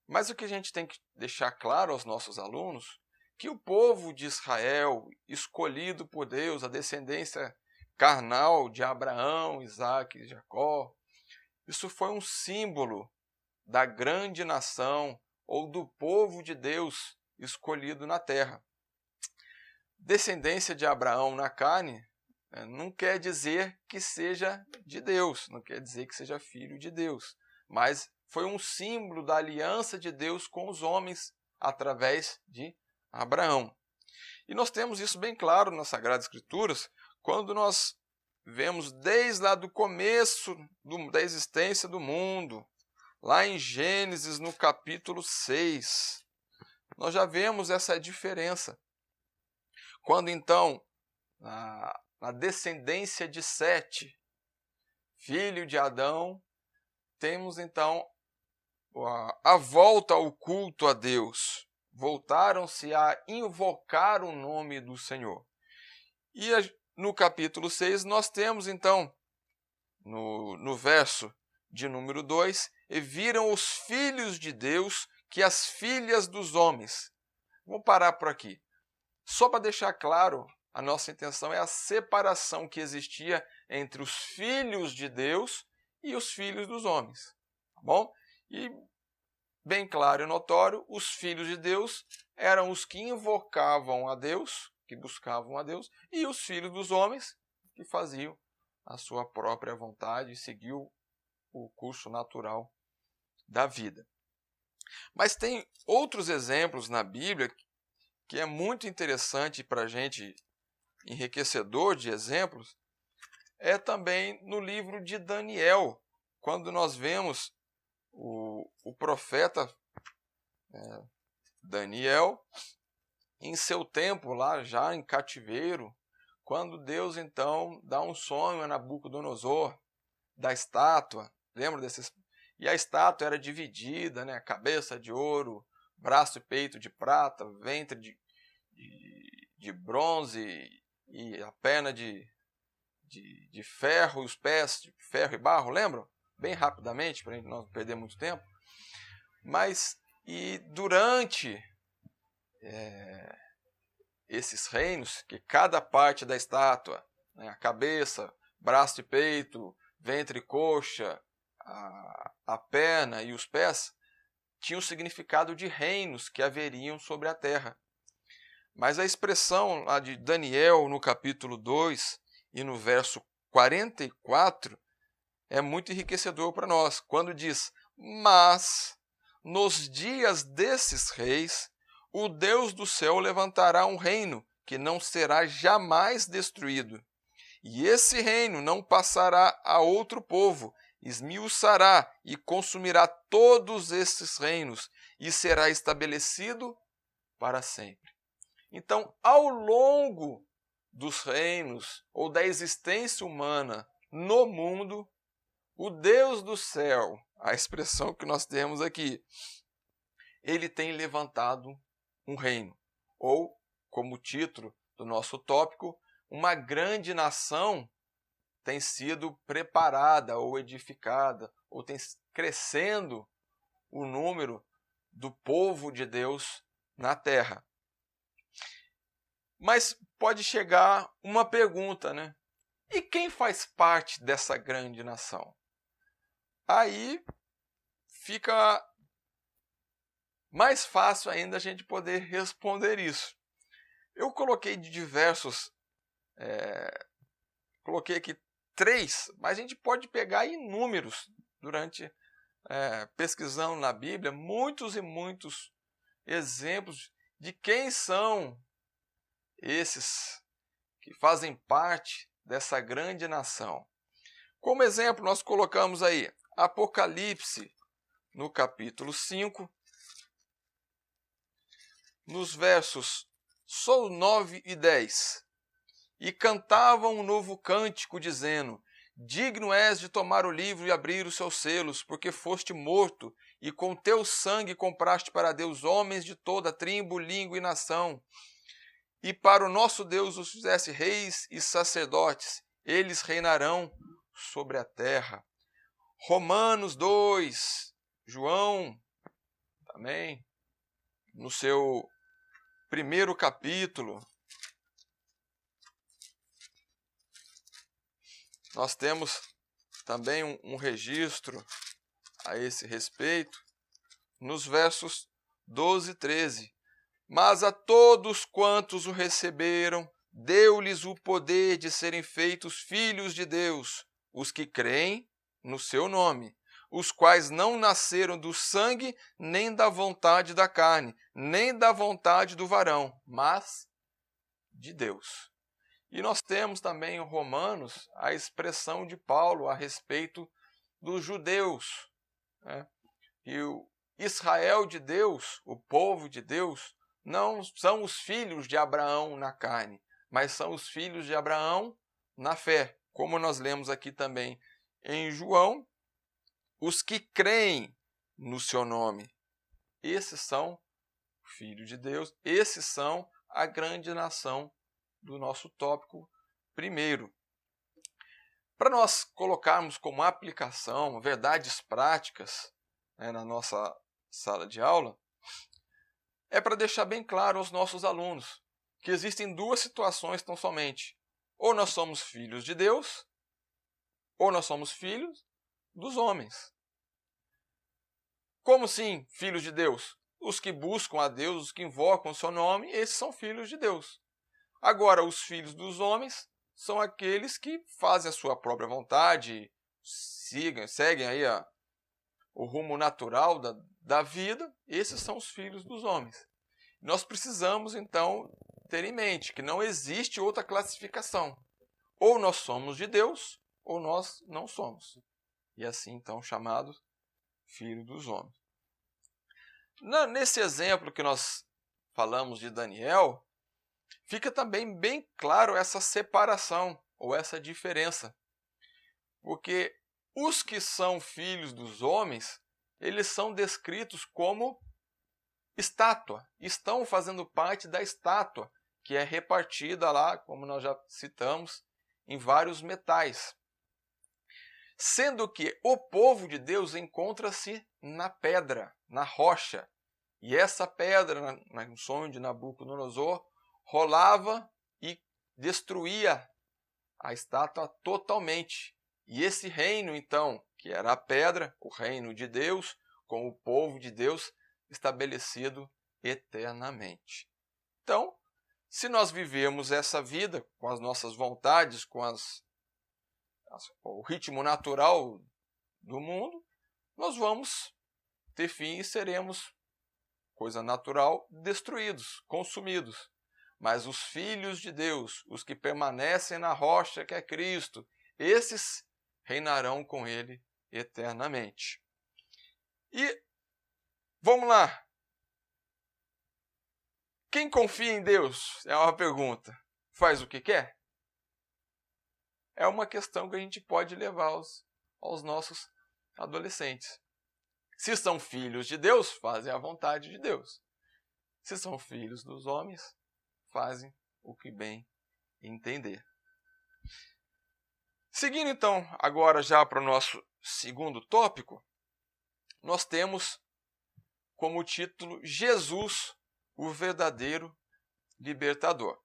Mas o que a gente tem que deixar claro aos nossos alunos, que o povo de Israel, escolhido por Deus, a descendência carnal de Abraão, Isaque e Jacó, isso foi um símbolo da grande nação ou do povo de Deus escolhido na terra. Descendência de Abraão na carne não quer dizer que seja de Deus, não quer dizer que seja filho de Deus, mas foi um símbolo da aliança de Deus com os homens através de Abraão. E nós temos isso bem claro nas Sagradas Escrituras, quando nós vemos desde lá do começo da existência do mundo, lá em Gênesis, no capítulo 6, nós já vemos essa diferença. Quando então, na descendência de Sete, filho de Adão, temos então a volta ao culto a Deus. Voltaram-se a invocar o nome do Senhor. E no capítulo 6 nós temos então, no verso de número 2, e viram os filhos de Deus que as filhas dos homens. Vamos parar por aqui. Só para deixar claro, a nossa intenção é a separação que existia entre os filhos de Deus e os filhos dos homens. Tá bom? E bem claro e notório, os filhos de Deus eram os que invocavam a Deus, que buscavam a Deus, e os filhos dos homens que faziam a sua própria vontade e seguiam o curso natural da vida. Mas tem outros exemplos na Bíblia que é muito interessante para a gente, enriquecedor de exemplos, é também no livro de Daniel, quando nós vemos o profeta Daniel, em seu tempo lá já em cativeiro, quando Deus então dá um sonho a Nabucodonosor da estátua, lembra desses? E a estátua era dividida, né? Cabeça de ouro, braço e peito de prata, ventre de bronze e a perna de ferro e os pés de ferro e barro, lembram? Bem rapidamente, para a gente não perder muito tempo. Mas, e durante esses reinos, que cada parte da estátua, né, a cabeça, braço e peito, ventre e coxa, a perna e os pés, tinham o significado de reinos que haveriam sobre a terra. Mas a expressão lá de Daniel, no capítulo 2 e no verso 44, é muito enriquecedor para nós, quando diz: mas nos dias desses reis, o Deus do céu levantará um reino que não será jamais destruído. E esse reino não passará a outro povo, esmiuçará e consumirá todos esses reinos, e será estabelecido para sempre. Então, ao longo dos reinos ou da existência humana no mundo, o Deus do céu, a expressão que nós temos aqui, ele tem levantado um reino. Ou, como título do nosso tópico, uma grande nação tem sido preparada ou edificada, ou tem crescendo o número do povo de Deus na terra. Mas pode chegar uma pergunta, né? E quem faz parte dessa grande nação? Aí fica mais fácil ainda a gente poder responder isso. Eu coloquei de diversos, coloquei aqui 3, mas a gente pode pegar inúmeros durante pesquisando na Bíblia, muitos e muitos exemplos de quem são esses que fazem parte dessa grande nação. Como exemplo, nós colocamos aí Apocalipse, no capítulo 5, nos versos 9 e 10. E cantavam um novo cântico, dizendo: digno és de tomar o livro e abrir os seus selos, porque foste morto, e com teu sangue compraste para Deus homens de toda tribo, língua e nação. E para o nosso Deus os fizeste reis e sacerdotes, eles reinarão sobre a terra. Romanos 2, João, também, no seu primeiro capítulo, nós temos também um registro a esse respeito, nos versos 12 e 13. Mas a todos quantos o receberam, deu-lhes o poder de serem feitos filhos de Deus, os que creem no seu nome, os quais não nasceram do sangue, nem da vontade da carne, nem da vontade do varão, mas de Deus. E nós temos também em Romanos a expressão de Paulo a respeito dos judeus, né? E o Israel de Deus, o povo de Deus, não são os filhos de Abraão na carne, mas são os filhos de Abraão na fé. Como nós lemos aqui também em João, os que creem no seu nome. Esses são filhos de Deus, esses são a grande nação do nosso tópico primeiro. Para nós colocarmos como aplicação verdades práticas, né, na nossa sala de aula, é para deixar bem claro aos nossos alunos que existem duas situações tão somente. Ou nós somos filhos de Deus, ou nós somos filhos dos homens. Como sim, filhos de Deus? Os que buscam a Deus, os que invocam o seu nome, esses são filhos de Deus. Agora, os filhos dos homens são aqueles que fazem a sua própria vontade, seguem aí o rumo natural da vida. Esses são os filhos dos homens. Nós precisamos, então, ter em mente que não existe outra classificação. Ou nós somos de Deus, ou nós não somos. E assim, então, chamados filhos dos homens. Nesse exemplo que nós falamos de Daniel, fica também bem claro essa separação, ou essa diferença. Porque os que são filhos dos homens, eles são descritos como estátua, estão fazendo parte da estátua, que é repartida lá, como nós já citamos, em vários metais. Sendo que o povo de Deus encontra-se na pedra, na rocha. E essa pedra, no sonho de Nabucodonosor, rolava e destruía a estátua totalmente. E esse reino, então, que era a pedra, o reino de Deus, com o povo de Deus, estabelecido eternamente. Então, se nós vivemos essa vida com as nossas vontades, com o ritmo natural do mundo, nós vamos ter fim e seremos, coisa natural, destruídos, consumidos. Mas os filhos de Deus, os que permanecem na rocha que é Cristo, esses reinarão com Ele eternamente. E vamos lá. Quem confia em Deus, é uma pergunta, faz o que quer? É uma questão que a gente pode levar aos nossos adolescentes. Se são filhos de Deus, fazem a vontade de Deus. Se são filhos dos homens, fazem o que bem entender. Seguindo então agora já para o nosso segundo tópico, nós temos como título Jesus, o verdadeiro libertador.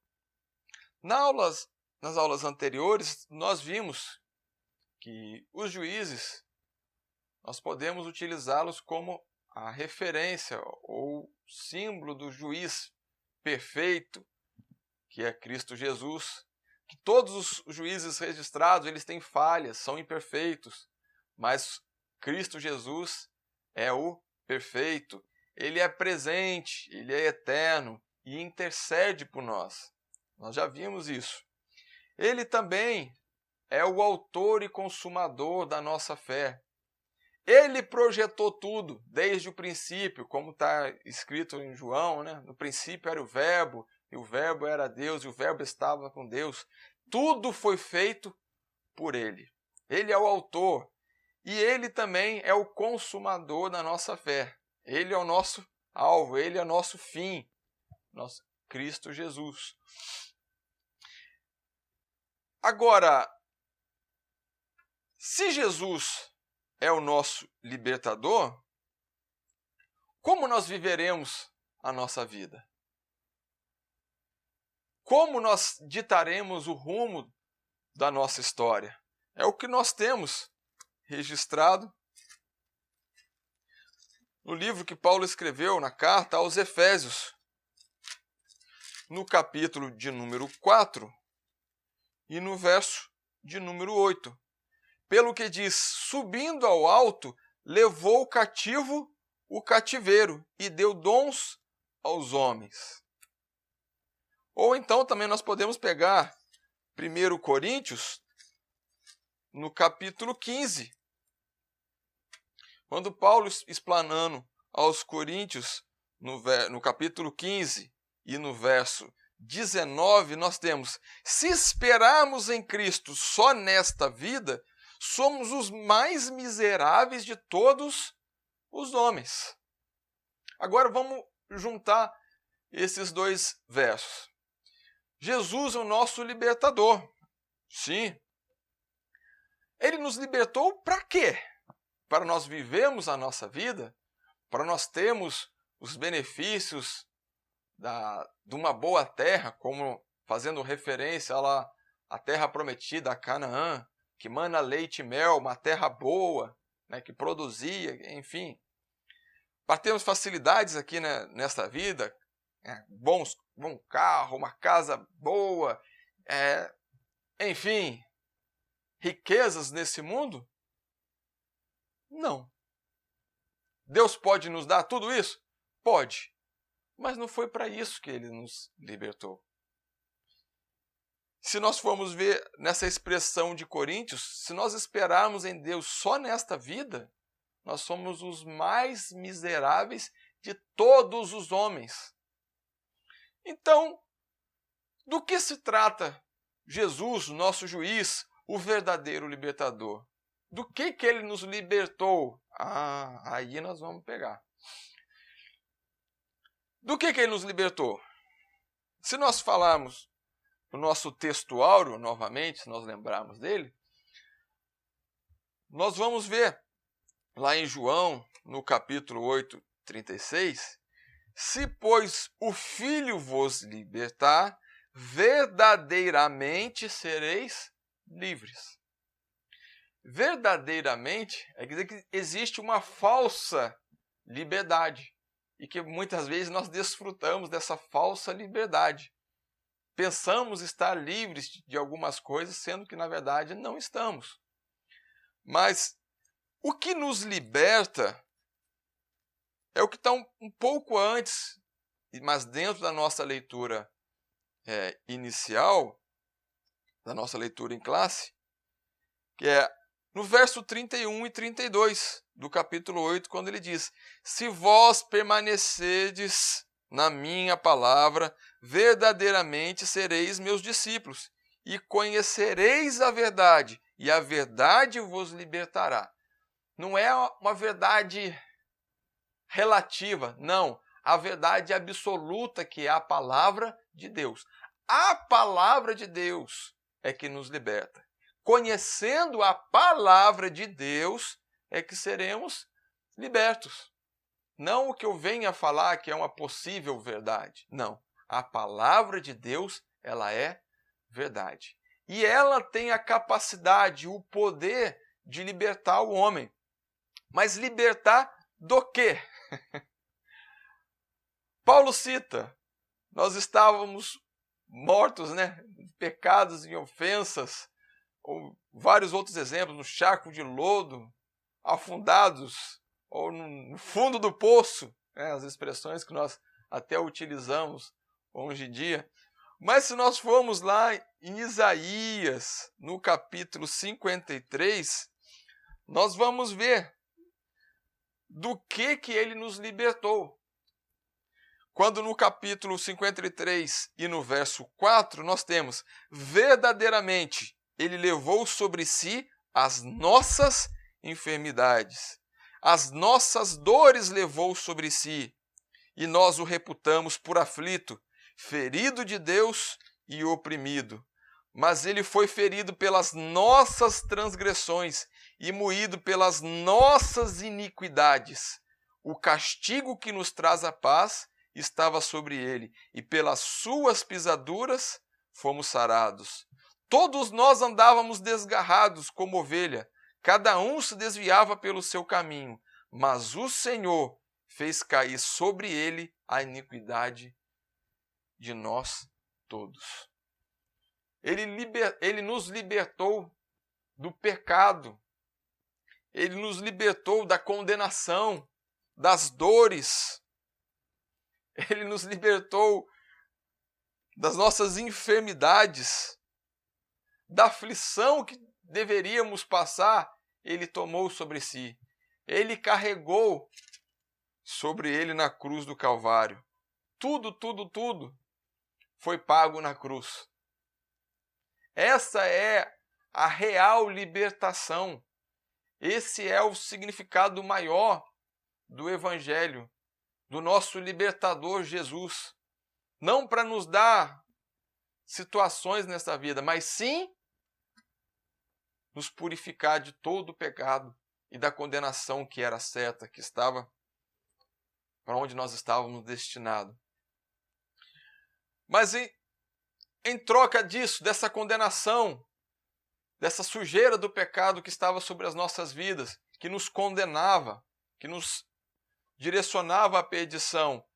Nas aulas anteriores, nós vimos que os juízes, nós podemos utilizá-los como a referência ou símbolo do juiz perfeito, que é Cristo Jesus. Que todos os juízes registrados, eles têm falhas, são imperfeitos, mas Cristo Jesus é o perfeito. Ele é presente, ele é eterno e intercede por nós. Nós já vimos isso. Ele também é o autor e consumador da nossa fé. Ele projetou tudo desde o princípio, como está escrito em João, né? No princípio era o Verbo, e o Verbo era Deus, e o Verbo estava com Deus. Tudo foi feito por Ele. Ele é o autor, e Ele também é o consumador da nossa fé. Ele é o nosso alvo, Ele é o nosso fim, nosso Cristo Jesus. Agora, se Jesus é o nosso libertador, como nós viveremos a nossa vida? Como nós ditaremos o rumo da nossa história? É o que nós temos registrado no livro que Paulo escreveu, na carta aos Efésios, no capítulo de número 4 e no verso de número 8. Pelo que diz, subindo ao alto, levou cativo o cativeiro e deu dons aos homens. Ou então também nós podemos pegar 1 Coríntios, no capítulo 15, quando Paulo, explanando aos Coríntios, no capítulo 15 e no verso 19, nós temos: se esperarmos em Cristo só nesta vida, somos os mais miseráveis de todos os homens. Agora vamos juntar esses dois versos. Jesus é o nosso libertador. Sim. Ele nos libertou para quê? Para nós vivermos a nossa vida, para nós termos os benefícios de uma boa terra, como fazendo referência lá à terra prometida, a Canaã, que mana leite e mel, uma terra boa, né, que produzia, enfim. Para termos facilidades aqui, né, nesta vida, bom carro, uma casa boa, enfim, riquezas nesse mundo? Não. Deus pode nos dar tudo isso? Pode. Mas não foi para isso que ele nos libertou. Se nós formos ver nessa expressão de Coríntios, se nós esperarmos em Deus só nesta vida, nós somos os mais miseráveis de todos os homens. Então, do que se trata Jesus, nosso juiz, o verdadeiro libertador? Do que ele nos libertou? Aí nós vamos pegar. Do que ele nos libertou? Se nós falarmos o nosso texto áureo, novamente, se nós lembrarmos dele, nós vamos ver lá em João, no capítulo 8, 36, se, pois, o Filho vos libertar, verdadeiramente sereis livres. Verdadeiramente é dizer que existe uma falsa liberdade e que muitas vezes nós desfrutamos dessa falsa liberdade. Pensamos estar livres de algumas coisas, sendo que na verdade não estamos. Mas o que nos liberta é o que está um pouco antes, mas dentro da nossa leitura inicial, da nossa leitura em classe, que é no verso 31 e 32 do capítulo 8, quando ele diz: se vós permanecerdes na minha palavra, verdadeiramente sereis meus discípulos, e conhecereis a verdade, e a verdade vos libertará. Não é uma verdade relativa, não. A verdade absoluta, que é a palavra de Deus. A palavra de Deus é que nos liberta. Conhecendo a palavra de Deus é que seremos libertos. Não o que eu venha falar que é uma possível verdade. Não. A palavra de Deus, ela é verdade. E ela tem a capacidade, o poder de libertar o homem. Mas libertar do quê? Paulo cita, nós estávamos mortos, né? Pecados e ofensas, ou vários outros exemplos, no charco de lodo, afundados, ou no fundo do poço, né? As expressões que nós até utilizamos hoje em dia. Mas se nós formos lá em Isaías, no capítulo 53, nós vamos ver do que ele nos libertou. Quando no capítulo 53 e no verso 4 nós temos: verdadeiramente ele levou sobre si as nossas enfermidades, as nossas dores levou sobre si, e nós o reputamos por aflito, ferido de Deus e oprimido. Mas ele foi ferido pelas nossas transgressões e moído pelas nossas iniquidades. O castigo que nos traz a paz estava sobre ele, e pelas suas pisaduras fomos sarados. Todos nós andávamos desgarrados como ovelha, cada um se desviava pelo seu caminho, mas o Senhor fez cair sobre ele a iniquidade de nós todos. Ele nos libertou do pecado, ele nos libertou da condenação, das dores, ele nos libertou das nossas enfermidades, da aflição que deveríamos passar, ele tomou sobre si. Ele carregou sobre ele na cruz do Calvário. Tudo foi pago na cruz. Essa é a real libertação. Esse é o significado maior do Evangelho, do nosso libertador Jesus. Não para nos dar situações nessa vida, mas sim nos purificar de todo o pecado e da condenação que era certa, que estava para onde nós estávamos destinados. Mas em troca disso, dessa condenação, dessa sujeira do pecado que estava sobre as nossas vidas, que nos condenava, que nos direcionava à perdição,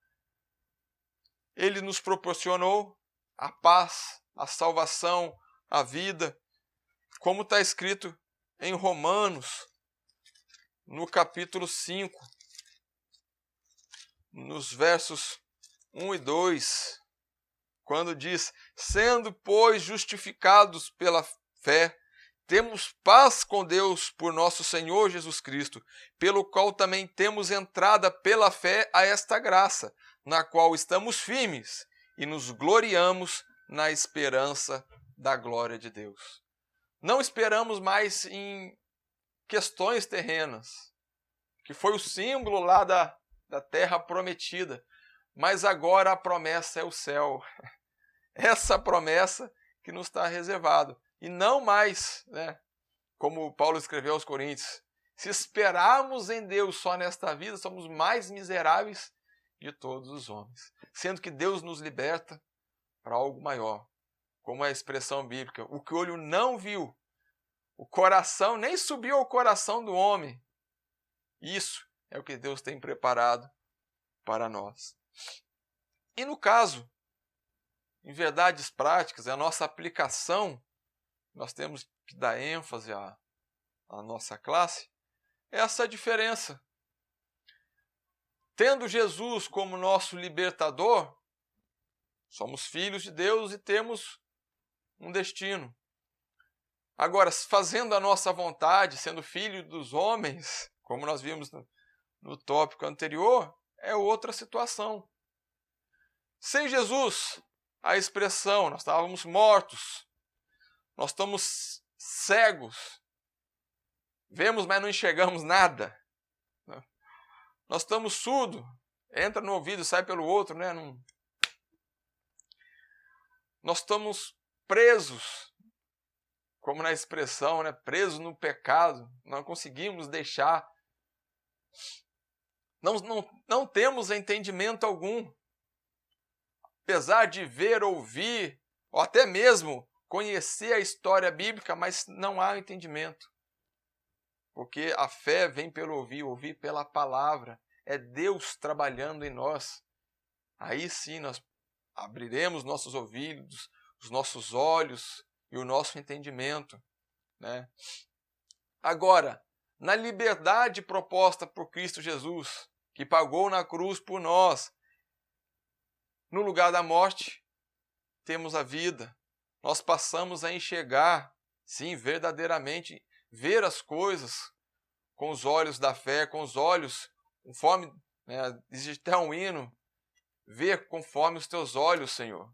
Ele nos proporcionou a paz, a salvação, a vida, como está escrito em Romanos, no capítulo 5, nos versos 1 e 2, quando diz: sendo, pois, justificados pela fé, temos paz com Deus por nosso Senhor Jesus Cristo, pelo qual também temos entrada pela fé a esta graça, na qual estamos firmes e nos gloriamos na esperança da glória de Deus. Não esperamos mais em questões terrenas, que foi o símbolo lá da terra prometida, mas agora a promessa é o céu. Essa promessa que nos está reservado. E não mais, como Paulo escreveu aos Coríntios, se esperarmos em Deus só nesta vida, somos mais miseráveis de todos os homens. Sendo que Deus nos liberta para algo maior, como é a expressão bíblica: o que o olho não viu, o coração nem subiu ao coração do homem. Isso é o que Deus tem preparado para nós. E no caso, em verdades práticas, a nossa aplicação, nós temos que dar ênfase à nossa classe, é essa diferença. Tendo Jesus como nosso libertador, somos filhos de Deus e temos um destino. Agora, fazendo a nossa vontade, sendo filho dos homens, como nós vimos no tópico anterior, é outra situação. Sem Jesus, a expressão, nós estávamos mortos, nós estamos cegos, vemos, mas não enxergamos nada. Nós estamos surdos, entra no ouvido e sai pelo outro, Nós estamos presos, como na expressão, presos no pecado, não conseguimos deixar. Não temos entendimento algum. Apesar de ver, ouvir, ou até mesmo conhecer a história bíblica, mas não há entendimento. Porque a fé vem pelo ouvir, ouvir pela palavra. É Deus trabalhando em nós. Aí sim nós abriremos nossos ouvidos, os nossos olhos e o nosso entendimento. Agora, na liberdade proposta por Cristo Jesus, que pagou na cruz por nós, no lugar da morte, temos a vida. Nós passamos a enxergar, sim, verdadeiramente, ver as coisas com os olhos da fé, com os olhos, conforme, existe até um hino, ver conforme os teus olhos, Senhor.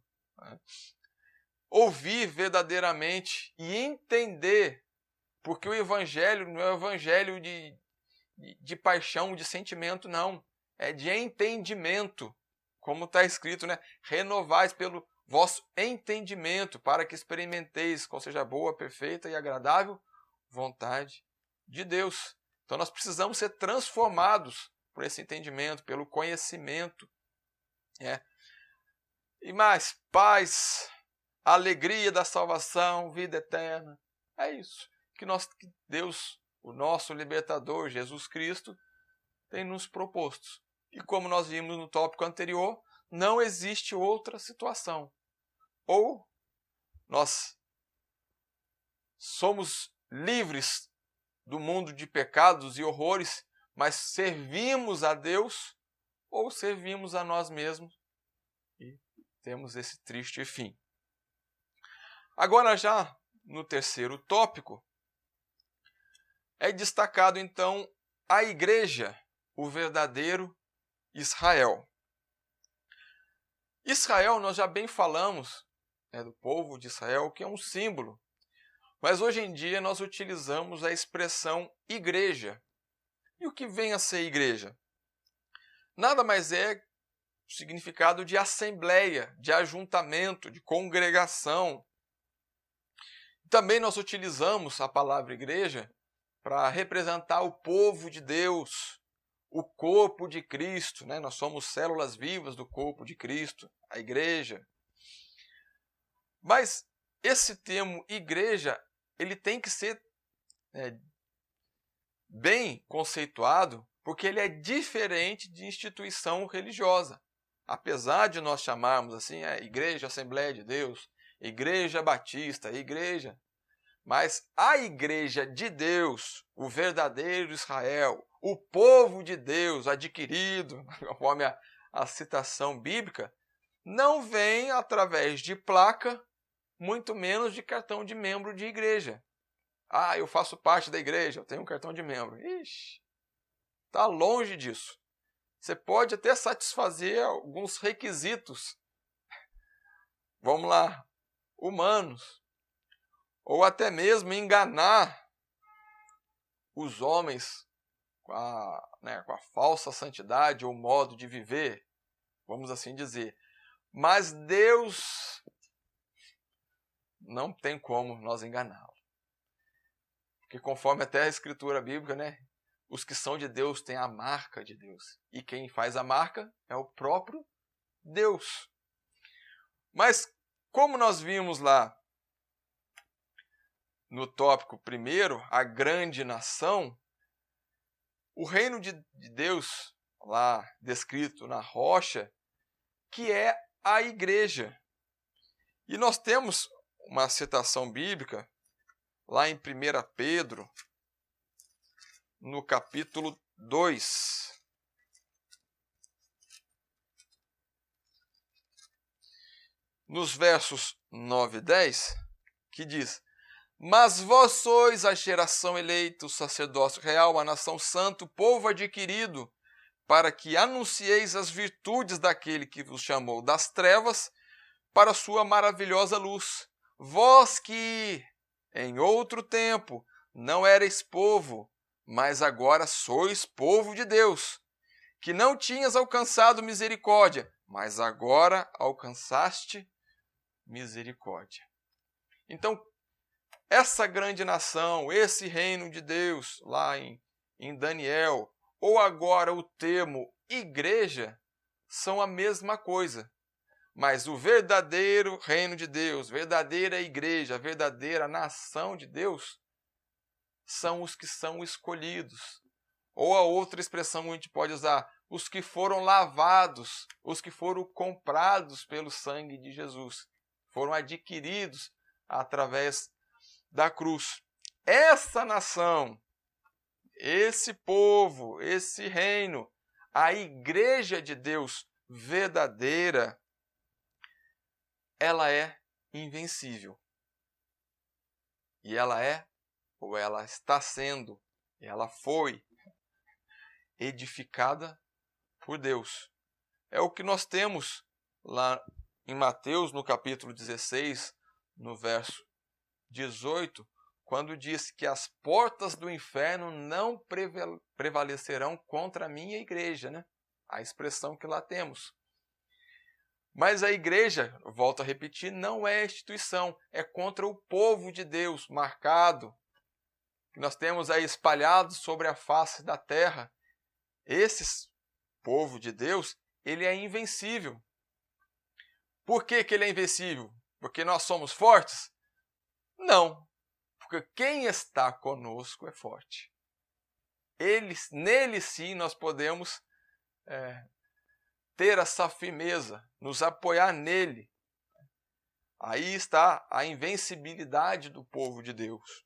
Ouvir verdadeiramente e entender, porque o Evangelho não é o Evangelho de paixão, de sentimento, não. É de entendimento, como está escrito, renovais pelo vosso entendimento, para que experimenteis qual seja a boa, perfeita e agradável vontade de Deus. Então nós precisamos ser transformados por esse entendimento, pelo conhecimento. E mais, paz, alegria da salvação, vida eterna. É isso que Deus, o nosso libertador, Jesus Cristo, tem nos proposto. E como nós vimos no tópico anterior, não existe outra situação. Ou nós somos livres do mundo de pecados e horrores, mas servimos a Deus, ou servimos a nós mesmos e temos esse triste fim. Agora, já no terceiro tópico, é destacado então a igreja, o verdadeiro Israel. Israel, nós já bem falamos do povo de Israel, que é um símbolo. Mas hoje em dia nós utilizamos a expressão igreja. E o que vem a ser igreja? Nada mais é o significado de assembleia, de ajuntamento, de congregação. Também nós utilizamos a palavra igreja para representar o povo de Deus, o corpo de Cristo, né? Nós somos células vivas do corpo de Cristo, a igreja. Mas esse termo igreja, ele tem que ser bem conceituado, porque ele é diferente de instituição religiosa. Apesar de nós chamarmos assim, Igreja Assembleia de Deus, Igreja Batista, Igreja, mas a Igreja de Deus, o verdadeiro Israel, o povo de Deus adquirido, conforme a citação bíblica, não vem através de placa, muito menos de cartão de membro de igreja. Eu faço parte da igreja, eu tenho um cartão de membro. Ixi, está longe disso. Você pode até satisfazer alguns requisitos, vamos lá, humanos, ou até mesmo enganar os homens com a falsa santidade ou modo de viver, vamos assim dizer. Mas Deus não tem como nós enganá-lo. Porque conforme até a escritura bíblica, os que são de Deus têm a marca de Deus. E quem faz a marca é o próprio Deus. Mas como nós vimos lá no tópico primeiro, a grande nação, o reino de Deus, lá descrito na rocha, que é a igreja. E nós temos uma citação bíblica lá em 1 Pedro, no capítulo 2. Nos versos 9 e 10, que diz: Mas vós sois a geração eleita, o sacerdócio real, a nação santa, o povo adquirido, para que anuncieis as virtudes daquele que vos chamou das trevas para a sua maravilhosa luz. Vós que em outro tempo não erais povo, mas agora sois povo de Deus, que não tinhas alcançado misericórdia, mas agora alcançaste misericórdia. Então, essa grande nação, esse reino de Deus, lá em Daniel, ou agora o termo igreja, são a mesma coisa. Mas o verdadeiro reino de Deus, verdadeira igreja, verdadeira nação de Deus, são os que são escolhidos. Ou a outra expressão que a gente pode usar, os que foram lavados, os que foram comprados pelo sangue de Jesus, foram adquiridos através da cruz. Essa nação, esse povo, esse reino, a igreja de Deus verdadeira, ela é invencível. E ela é, ou ela está sendo, ela foi edificada por Deus. É o que nós temos lá em Mateus, no capítulo 16, no verso 18, quando diz que as portas do inferno não prevalecerão contra a minha igreja, A expressão que lá temos. Mas a igreja, volto a repetir, não é instituição, é contra o povo de Deus marcado, que nós temos aí espalhados sobre a face da terra. Esse povo de Deus, ele é invencível. Por que ele é invencível? Porque nós somos fortes? Não, porque quem está conosco é forte. Nele sim nós podemos ter essa firmeza, nos apoiar nele. Aí está a invencibilidade do povo de Deus.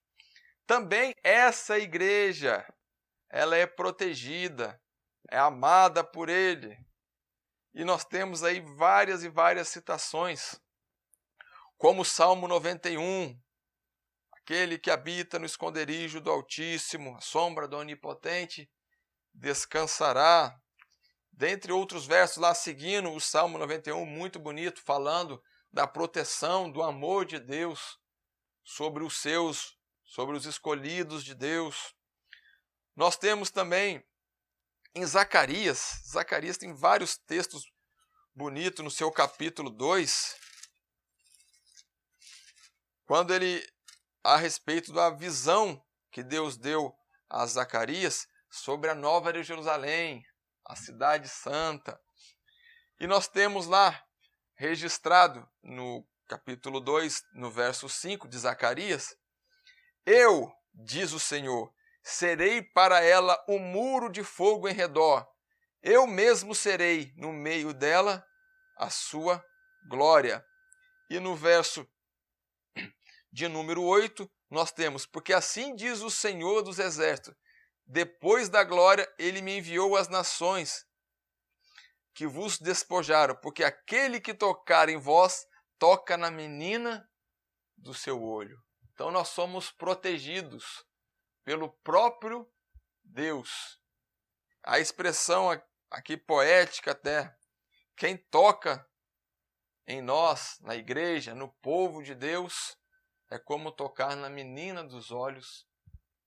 Também essa igreja, ela é protegida, é amada por ele. E nós temos aí várias e várias citações, como o Salmo 91, aquele que habita no esconderijo do Altíssimo, a sombra do Onipotente, descansará. Dentre outros versos lá seguindo o Salmo 91, muito bonito, falando da proteção, do amor de Deus sobre os seus, sobre os escolhidos de Deus. Nós temos também em Zacarias tem vários textos bonitos no seu capítulo 2, quando ele, a respeito da visão que Deus deu a Zacarias sobre a Nova Jerusalém, a cidade santa. E nós temos lá registrado no capítulo 2, no verso 5 de Zacarias: eu, diz o Senhor, serei para ela um muro de fogo em redor. Eu mesmo serei no meio dela a sua glória. E no verso de número 8, nós temos: porque assim diz o Senhor dos Exércitos, depois da glória ele me enviou às nações que vos despojaram, porque aquele que tocar em vós, toca na menina do seu olho. Então nós somos protegidos pelo próprio Deus. A expressão aqui poética até, quem toca em nós, na igreja, no povo de Deus, é como tocar na menina dos olhos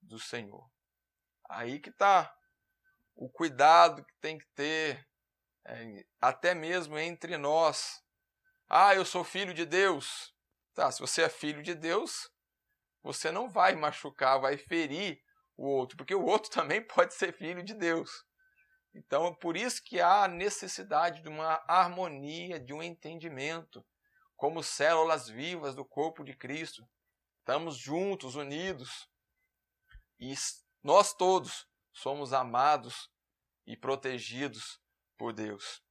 do Senhor. Aí que está o cuidado que tem que ter, até mesmo entre nós. Ah, eu sou filho de Deus. Tá, se você é filho de Deus, você não vai machucar, vai ferir o outro, porque o outro também pode ser filho de Deus. Então, por isso que há a necessidade de uma harmonia, de um entendimento, como células vivas do corpo de Cristo. Estamos juntos, unidos, e nós todos somos amados e protegidos por Deus.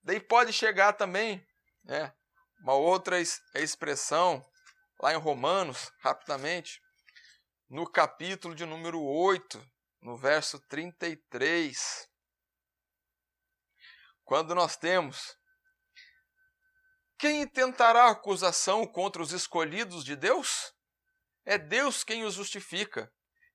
Daí pode chegar também, uma outra expressão, lá em Romanos, rapidamente, no capítulo de número 8, no verso 33, quando nós temos: quem intentará acusação contra os escolhidos de Deus? É Deus quem os justifica.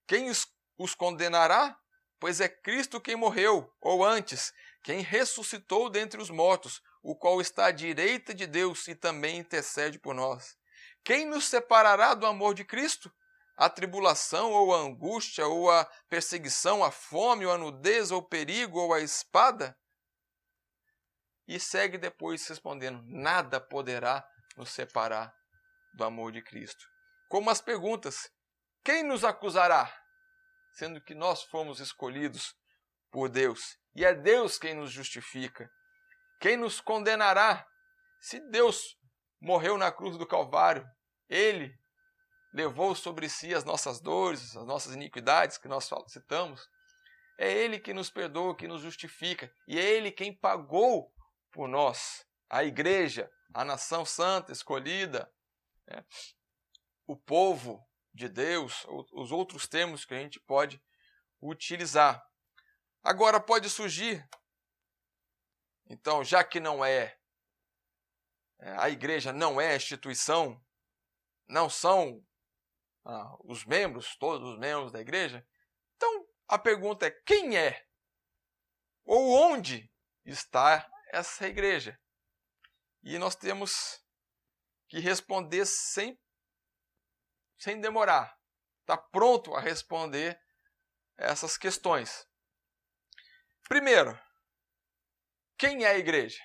Quem os condenará? Pois é Cristo quem morreu, ou antes, quem ressuscitou dentre os mortos, o qual está à direita de Deus e também intercede por nós. Quem nos separará do amor de Cristo? A tribulação, ou a angústia, ou a perseguição, a fome, ou a nudez, ou o perigo, ou a espada? E segue depois respondendo: nada poderá nos separar do amor de Cristo. Como as perguntas: quem nos acusará? Sendo que nós fomos escolhidos por Deus, e é Deus quem nos justifica. Quem nos condenará? Se Deus morreu na cruz do Calvário, Ele levou sobre si as nossas dores, as nossas iniquidades que nós citamos, é Ele que nos perdoa, que nos justifica, e é Ele quem pagou por nós, a igreja, a nação santa, escolhida, o povo de Deus, os outros termos que a gente pode utilizar. Agora pode surgir, então, já que não a igreja não é a instituição, não são os membros, todos os membros da igreja, então a pergunta é: quem é? Ou onde está essa igreja? E nós temos que responder sem demorar. Está pronto a responder essas questões. Primeiro, quem é a igreja?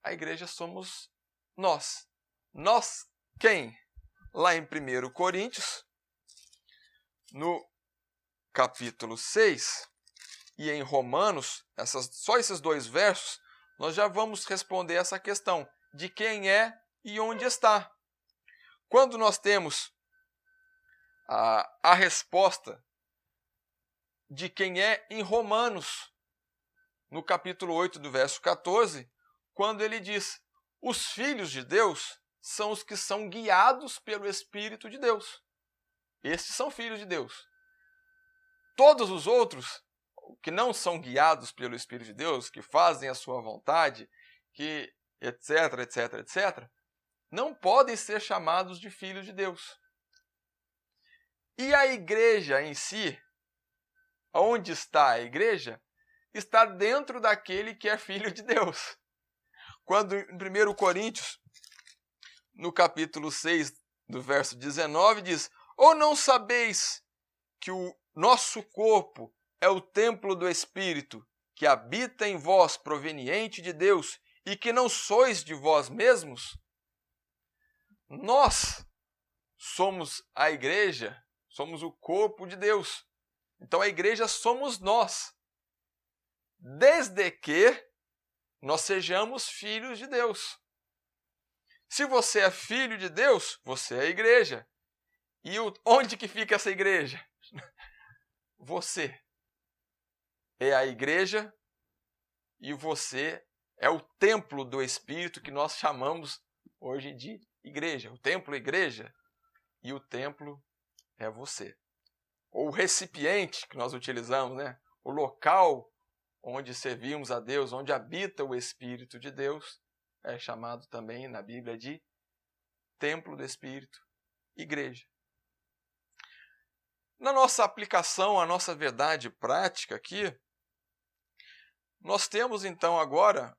A igreja somos nós. Nós quem? Lá em 1 Coríntios, no capítulo 6, e em Romanos, só esses dois versos, nós já vamos responder essa questão de quem é e onde está. Quando nós temos a resposta de quem é em Romanos, no capítulo 8, do verso 14, quando ele diz: os filhos de Deus são os que são guiados pelo Espírito de Deus. Estes são filhos de Deus. Todos os outros que não são guiados pelo Espírito de Deus, que fazem a sua vontade, que etc, etc, etc, não podem ser chamados de filhos de Deus. E a igreja em si, onde está a igreja, está dentro daquele que é filho de Deus. Quando em 1 Coríntios, no capítulo 6, do verso 19, diz: ou não sabeis que o nosso corpo é o templo do Espírito, que habita em vós, proveniente de Deus, e que não sois de vós mesmos? Nós somos a igreja, somos o corpo de Deus. Então a igreja somos nós, desde que nós sejamos filhos de Deus. Se você é filho de Deus, você é a igreja. E onde que fica essa igreja? Você é a igreja e você é o templo do Espírito, que nós chamamos hoje de igreja. O templo é igreja e o templo é você. Ou o recipiente que nós utilizamos, né? O local onde servimos a Deus, onde habita o Espírito de Deus, é chamado também na Bíblia de templo do Espírito, igreja. Na nossa aplicação, a nossa verdade prática aqui, nós temos então agora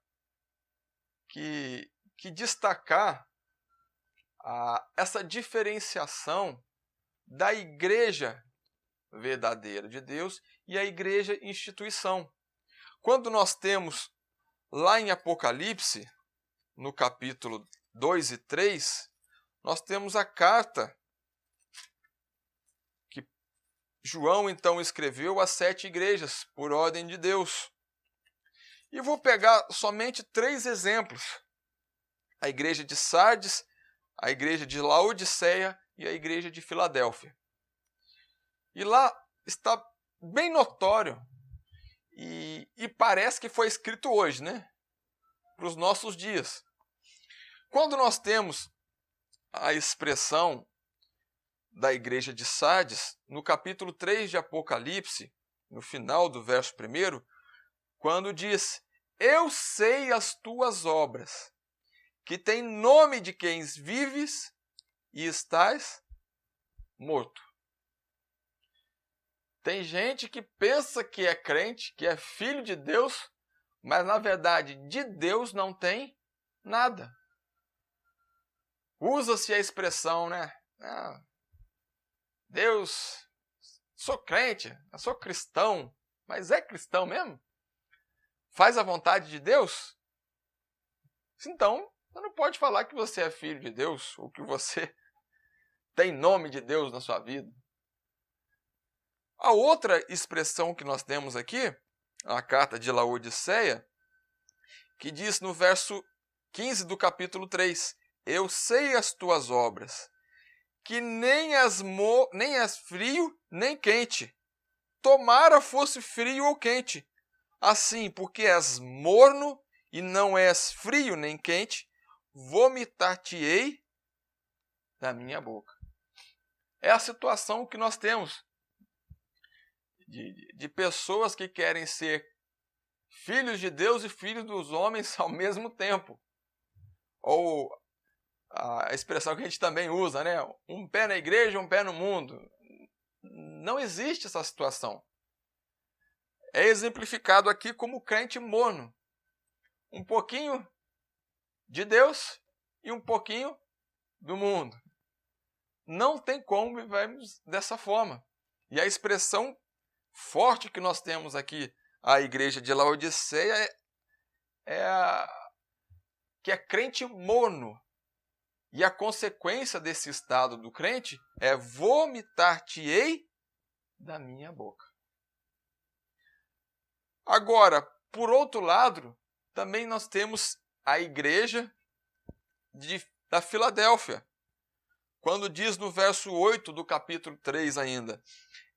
que destacar essa diferenciação da igreja verdadeira de Deus e a igreja instituição. Quando nós temos lá em Apocalipse, no capítulo 2 e 3, nós temos a carta que João então escreveu às 7 igrejas, por ordem de Deus. E vou pegar somente 3 exemplos: a igreja de Sardes, a igreja de Laodiceia e a igreja de Filadélfia. E lá está bem notório, e parece que foi escrito hoje, né? Para os nossos dias. Quando nós temos a expressão da igreja de Sardes, no capítulo 3 de Apocalipse, no final do verso 1, quando diz: eu sei as tuas obras, que tem nome de quem vives e estás morto. Tem gente que pensa que é crente, que é filho de Deus, mas na verdade de Deus não tem nada. Usa-se a expressão, né? Deus, sou crente, eu sou cristão, mas é cristão mesmo? Faz a vontade de Deus? Então, você não pode falar que você é filho de Deus ou que você tem nome de Deus na sua vida. A outra expressão que nós temos aqui, a carta de Laodiceia, que diz no verso 15 do capítulo 3, eu sei as tuas obras, que nem és frio nem quente. Tomara fosse frio ou quente. Assim, porque és morno e não és frio nem quente, vomitar-te-ei da minha boca. É a situação que nós temos de pessoas que querem ser filhos de Deus e filhos dos homens ao mesmo tempo. Ou a expressão que a gente também usa, né? Um pé na igreja, um pé no mundo. Não existe essa situação. É exemplificado aqui como crente morno. Um pouquinho de Deus e um pouquinho do mundo. Não tem como vivermos dessa forma. E a expressão forte que nós temos aqui, a igreja de Laodiceia, que é crente morno. E a consequência desse estado do crente é vomitar-te-ei da minha boca. Agora, por outro lado, também nós temos a igreja da Filadélfia. Quando diz no verso 8 do capítulo 3 ainda: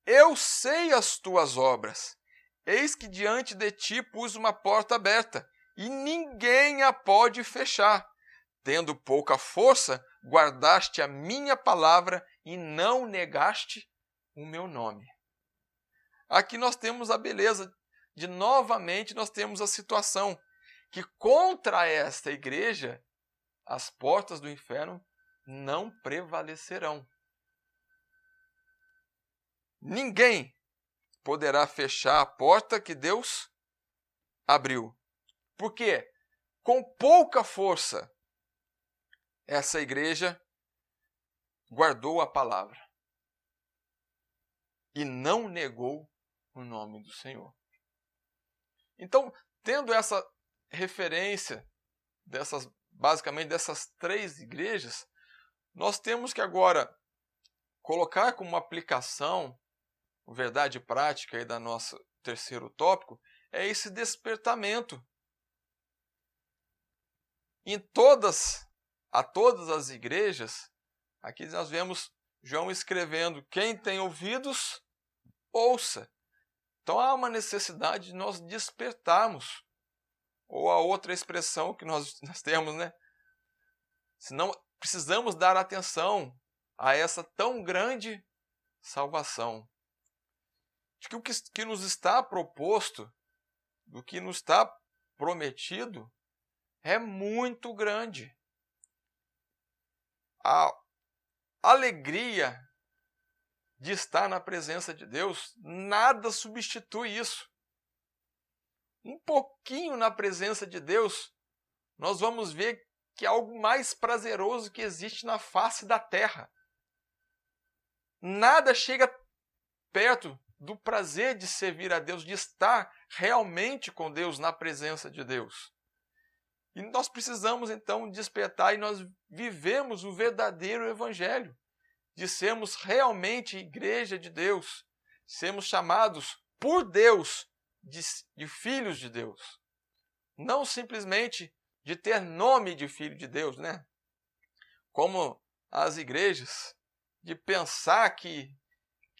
eu sei as tuas obras, eis que diante de ti pus uma porta aberta, e ninguém a pode fechar. Tendo pouca força, guardaste a minha palavra e não negaste o meu nome. Aqui nós temos a beleza de, novamente, nós temos a situação que contra esta igreja, as portas do inferno não prevalecerão. Ninguém poderá fechar a porta que Deus abriu. Porque com pouca força essa igreja guardou a palavra e não negou o nome do Senhor. Então, tendo essa referência basicamente dessas 3 igrejas, nós temos que agora colocar como aplicação, verdade prática aí da nossa terceiro tópico, é esse despertamento. A todas as igrejas, aqui nós vemos João escrevendo: quem tem ouvidos, ouça. Então há uma necessidade de nós despertarmos. Ou a outra expressão que nós temos, né? Senão precisamos dar atenção a essa tão grande salvação. De que o que nos está proposto, do que nos está prometido, é muito grande. A alegria de estar na presença de Deus, nada substitui isso. Um pouquinho na presença de Deus, nós vamos ver que é algo mais prazeroso que existe na face da terra. Nada chega perto do prazer de servir a Deus, de estar realmente com Deus, na presença de Deus. E nós precisamos então despertar e nós vivemos o verdadeiro evangelho, de sermos realmente igreja de Deus, sermos chamados por Deus de filhos de Deus. Não simplesmente de ter nome de filho de Deus, né? Como as igrejas, de pensar que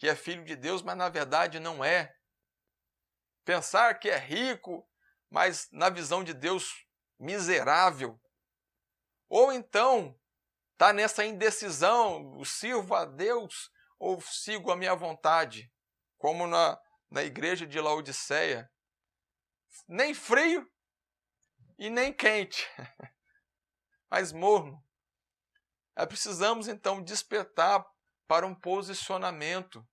é filho de Deus, mas na verdade não é. Pensar que é rico, mas na visão de Deus miserável. Ou então está nessa indecisão: sirvo a Deus ou sigo a minha vontade? Como na igreja de Laodiceia. Nem frio e nem quente, mas morno. Precisamos então despertar para um posicionamento,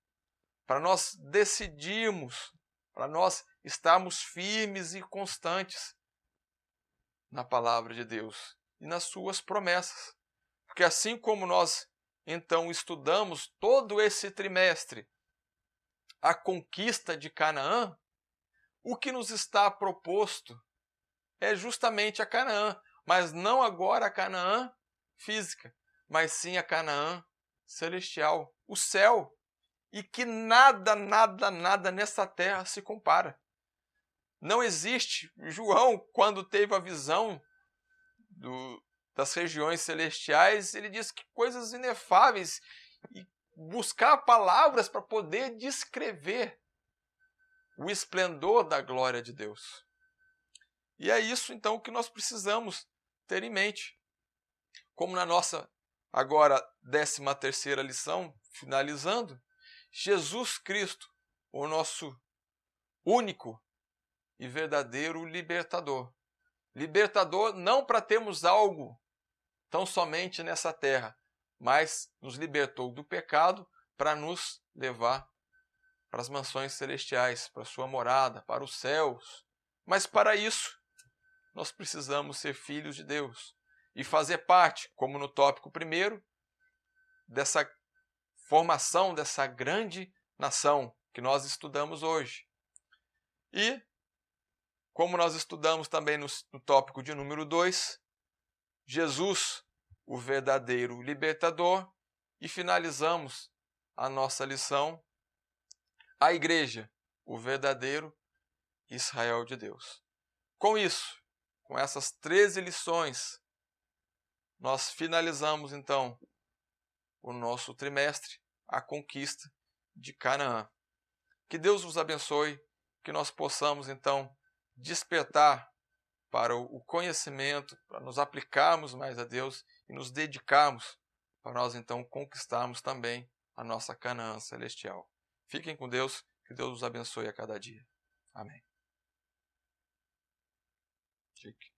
para nós decidirmos, para nós estarmos firmes e constantes na palavra de Deus e nas suas promessas. Porque assim como nós então estudamos todo esse trimestre a conquista de Canaã, o que nos está proposto é justamente a Canaã, mas não agora a Canaã física, mas sim a Canaã celestial, o céu, e que nada nessa terra se compara. Não existe. João, quando teve a visão das regiões celestiais, ele disse que coisas inefáveis, e buscar palavras para poder descrever o esplendor da glória de Deus. E é isso então que nós precisamos ter em mente. Como na nossa agora 13ª lição, finalizando, Jesus Cristo, o nosso único e verdadeiro libertador. Libertador não para termos algo tão somente nessa terra, mas nos libertou do pecado para nos levar para as mansões celestiais, para a sua morada, para os céus. Mas para isso, nós precisamos ser filhos de Deus e fazer parte, como no tópico 1, dessa formação dessa grande nação que nós estudamos hoje. E, como nós estudamos também no tópico de número 2, Jesus, o verdadeiro libertador, e finalizamos a nossa lição, a igreja, o verdadeiro Israel de Deus. Com isso, com essas 13 lições, nós finalizamos então o nosso trimestre, a conquista de Canaã. Que Deus nos abençoe, que nós possamos então despertar para o conhecimento, para nos aplicarmos mais a Deus e nos dedicarmos para nós então conquistarmos também a nossa Canaã celestial. Fiquem com Deus, que Deus nos abençoe a cada dia. Amém. Chique.